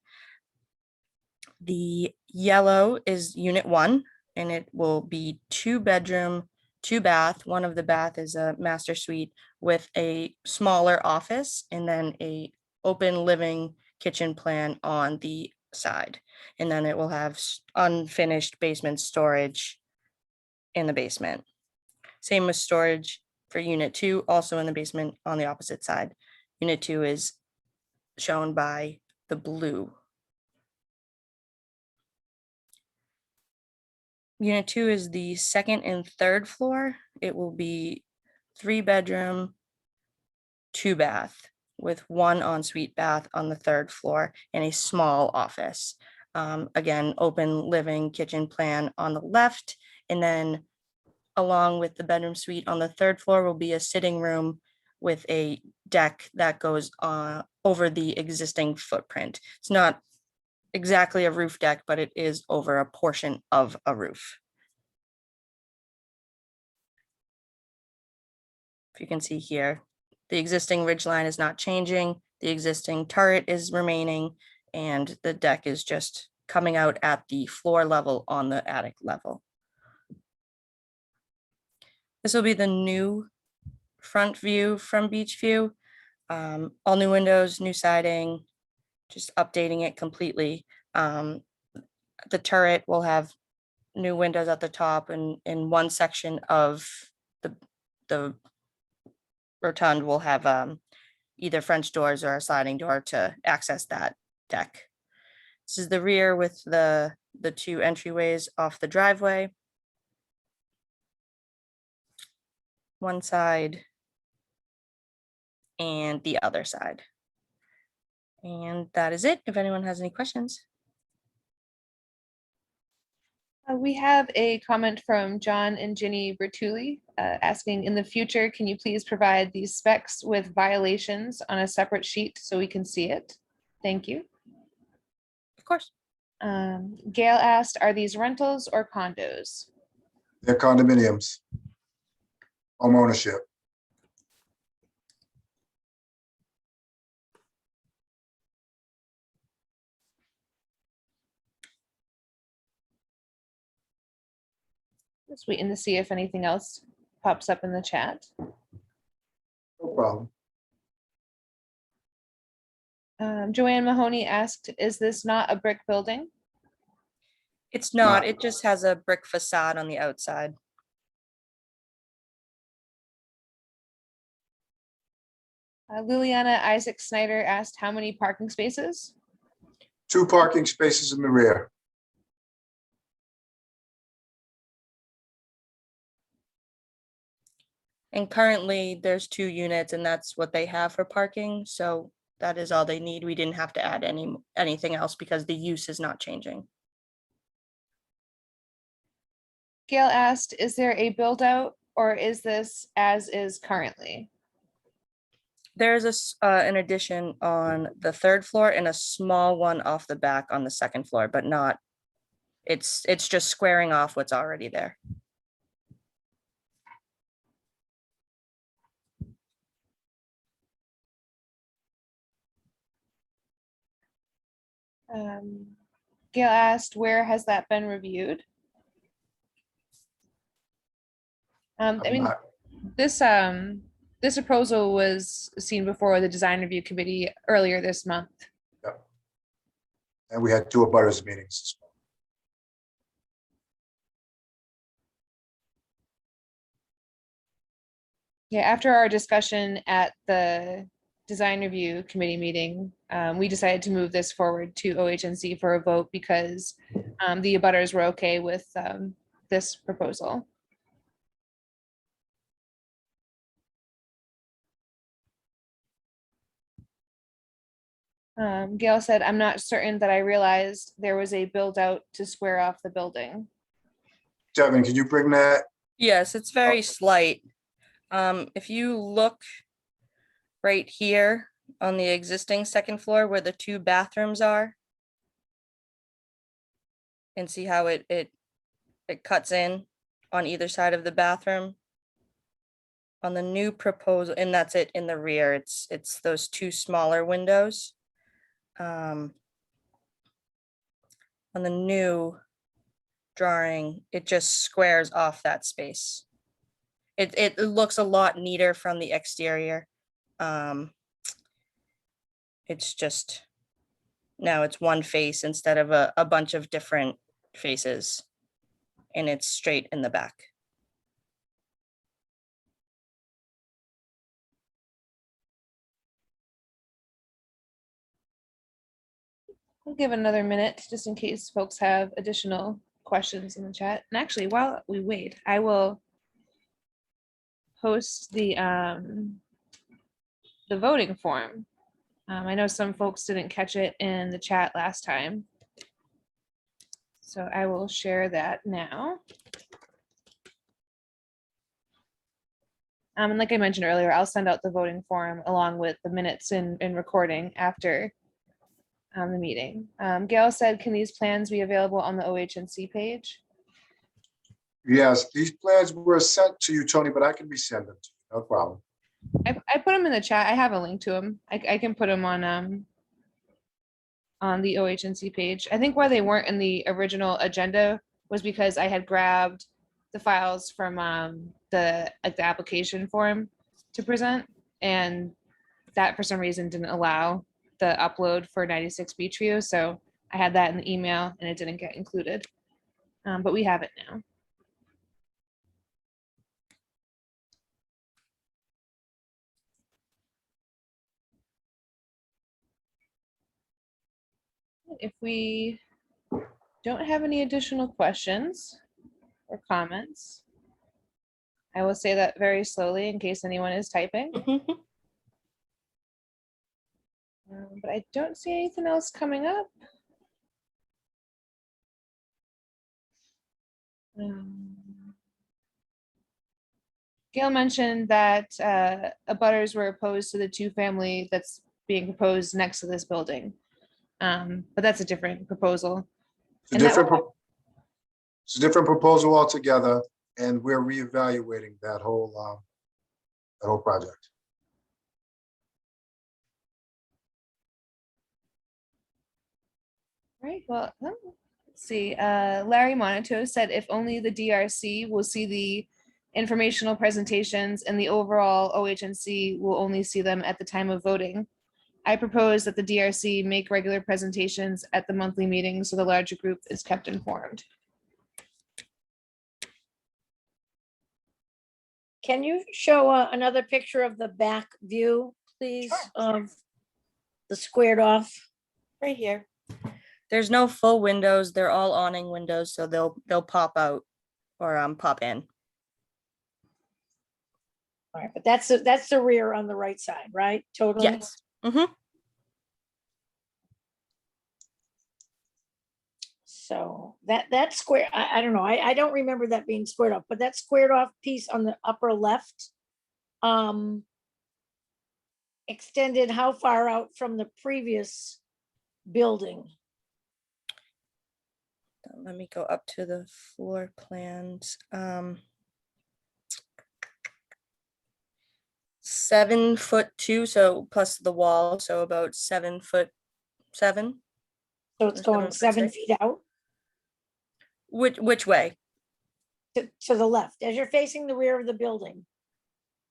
The yellow is unit 1, and it will be 2 bedroom, 2 bath. One of the bath is a master suite with a smaller office, and then a open living kitchen plan on the side. And then it will have unfinished basement storage in the basement. Same with storage for unit 2, also in the basement on the opposite side. Unit 2 is shown by the blue. Unit 2 is the second and third floor. It will be 3 bedroom, 2 bath with 1 ensuite bath on the third floor and a small office. Again, open living kitchen plan on the left, and then along with the bedroom suite on the third floor will be a sitting room with a deck that goes over the existing footprint. It's not exactly a roof deck, but it is over a portion of a roof. If you can see here, the existing ridge line is not changing. The existing turret is remaining, and the deck is just coming out at the floor level on the attic level. This will be the new front view from beach view. All new windows, new siding, just updating it completely. The turret will have new windows at the top, and in one section of the rotund will have either French doors or a sliding door to access that deck. This is the rear with the two entryways off the driveway. One side and the other side. And that is it. If anyone has any questions. We have a comment from John and Ginny Bertulli asking, in the future, can you please provide these specs with violations on a separate sheet so we can see it? Thank you. Of course. Gail asked, are these rentals or condos? They're condominiums. Home ownership. Just waiting to see if anything else pops up in the chat. No problem. Joanne Mahoney asked, is this not a brick building? It's not, it just has a brick facade on the outside. Liliana Isaac Snyder asked, how many parking spaces? 2 parking spaces in the rear. And currently there's 2 units and that's what they have for parking. So that is all they need. We didn't have to add anything else because the use is not changing. Gail asked, is there a build out or is this as is currently? There's an addition on the 3rd floor and a small one off the back on the 2nd floor, but not, it's just squaring off what's already there. Gail asked, where has that been reviewed? I mean, this proposal was seen before the design review committee earlier this month. Yep. And we had 2 abutters meetings. Yeah, after our discussion at the design review committee meeting, we decided to move this forward to OHNC for a vote because the abutters were okay with this proposal. Gail said, I'm not certain that I realized there was a build out to square off the building. Devin, can you bring that? Yes, it's very slight. If you look right here on the existing 2nd floor where the 2 bathrooms are, and see how it cuts in on either side of the bathroom. On the new proposal, and that's it in the rear, it's those 2 smaller windows. On the new drawing, it just squares off that space. It looks a lot neater from the exterior. It's just, now it's one face instead of a bunch of different faces, and it's straight in the back. We'll give another minute just in case folks have additional questions in the chat. And actually, while we wait, I will post the voting form. I know some folks didn't catch it in the chat last time, so I will share that now. And like I mentioned earlier, I'll send out the voting form along with the minutes and recording after the meeting. Gail said, can these plans be available on the OHNC page? Yes, these plans were sent to you, Tony, but I can resend them to you, no problem. I put them in the chat. I have a link to them. I can put them on the OHNC page. I think why they weren't in the original agenda was because I had grabbed the files from the application form to present, and that for some reason didn't allow the upload for 96 Beachview. So I had that in the email and it didn't get included. but we have it now. If we don't have any additional questions or comments, I will say that very slowly in case anyone is typing. But I don't see anything else coming up. Gail mentioned that abutters were opposed to the two-family that's being proposed next to this building. But that's a different proposal. It's a different proposal altogether, and we're reevaluating that whole project. Right, well, let's see. Larry Monito said if only the DRC will see the informational presentations and the overall OHNC will only see them at the time of voting. I propose that the DRC make regular presentations at the monthly meetings so the larger group is kept informed. Can you show another picture of the back view, please, of the squared off? Right here. There's no full windows. They're all awning windows, so they'll pop out or pop in. All right, but that's the rear on the right side, right? Totally? Yes. Mm-hmm. So that square, I don't know, I don't remember that being squared off, but that squared off piece on the upper left extended how far out from the previous building? Let me go up to the floor plans. 7'2", so plus the wall, so about 7'7". So it's going 7 feet out? Which way? To the left, as you're facing the rear of the building.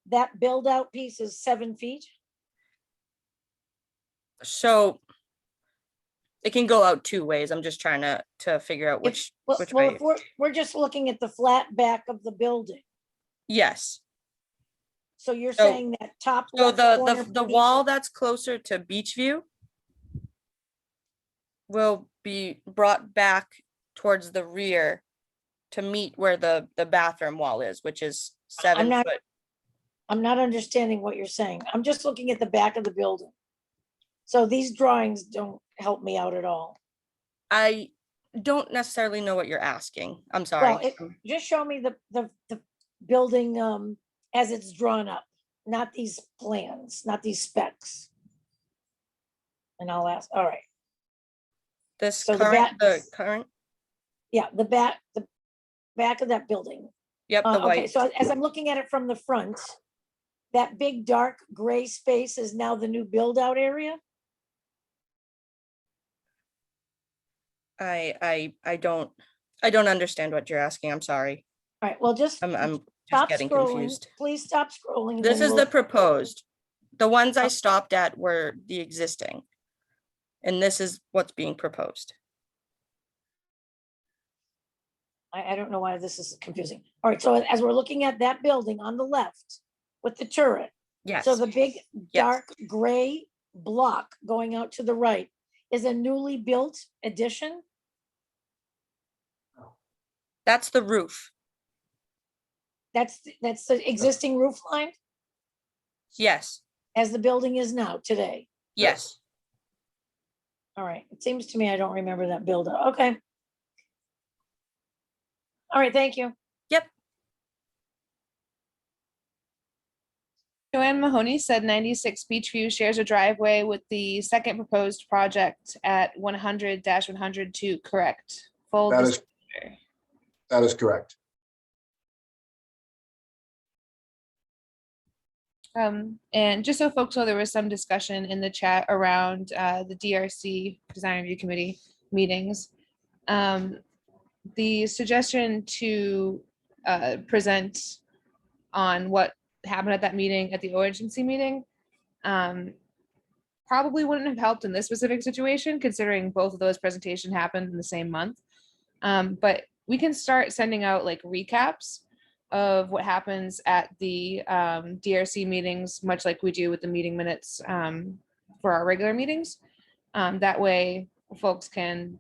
That build out piece is 7 feet? So it can go out two ways. I'm just trying to figure out which way. If we're just looking at the flat back of the building. Yes. So you're saying that top. So left corner the piece- wall that's closer to Beachview will be brought back towards the rear to meet where the bathroom wall is, which is 7 foot. I'm not understanding what you're saying. I'm just looking at the back of the building. So these drawings don't help me out at all. I don't necessarily know what you're asking. I'm sorry. Well, just show me the building as it's drawn up, not these plans, not these specs. And I'll ask, all right. This So the current. Yeah, the back of that building. Yep, the Okay, white. so as I'm looking at it from the front, that big dark gray space is now the new build out area? I don't understand what you're asking. I'm sorry. All right, well, just I'm just stop getting scrolling. confused. Please stop scrolling. and This then is we'll- the proposed. The ones I stopped at were the existing. And this is what's being proposed. I don't know why this is confusing. All right, so as we're looking at that building on the left with the turret. Yes. So the big Yes. dark gray block going out to the right is a newly built addition? That's the roof. That's the existing roof line Yes. as the building is now today? Yes. All right, it seems to me I don't remember that build out. Okay. All right, thank you. Yep. Joanne Mahoney said 96 Beachview shares a driveway with the second proposed project at 100-102, correct? Full That is- disclosure. That is correct. And just so folks know, there was some discussion in the chat around the DRC Design Review Committee meetings. The suggestion to present on what happened at that meeting, at the OHNC meeting, probably wouldn't have helped in this specific situation, considering both of those presentations happened in the same month. But we can start sending out like recaps of what happens at the DRC meetings, much like we do with the meeting minutes for our regular meetings. That way folks can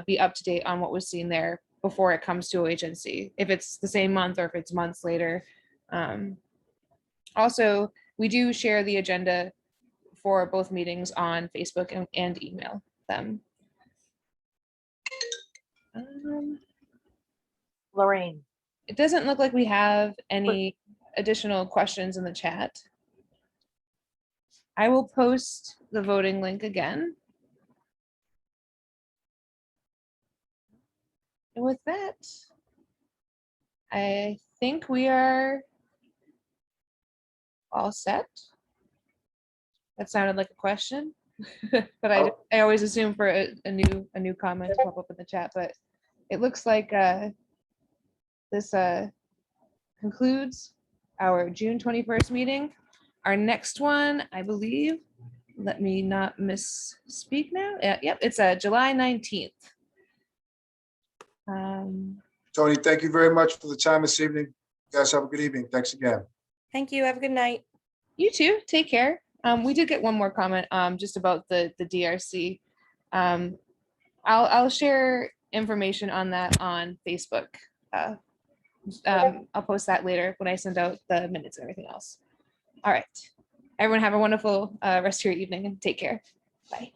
be up to date on what was seen there before it comes to OHNC, if it's the same month or if it's months later. Also, we do share the agenda for both meetings on Facebook and email them. Lorraine. It doesn't look like we have any additional questions in the chat. I will post the voting link again. And with that, I think we are all set. That sounded like a question, but I always assume for a new comment to pop up in the chat. But it looks like this concludes our June 21st meeting. Our next one, I believe, let me not misspeak now. Yep, it's July 19th. Tony, thank you very much for the time this evening. You guys have a good evening. Thanks again. Thank you. Have a good night. You too. Take care. We did get one more comment just about the DRC. I'll share information on that on Facebook. I'll post that later when I send out the minutes and everything else. All right. Everyone have a wonderful rest of your evening and take care. Bye.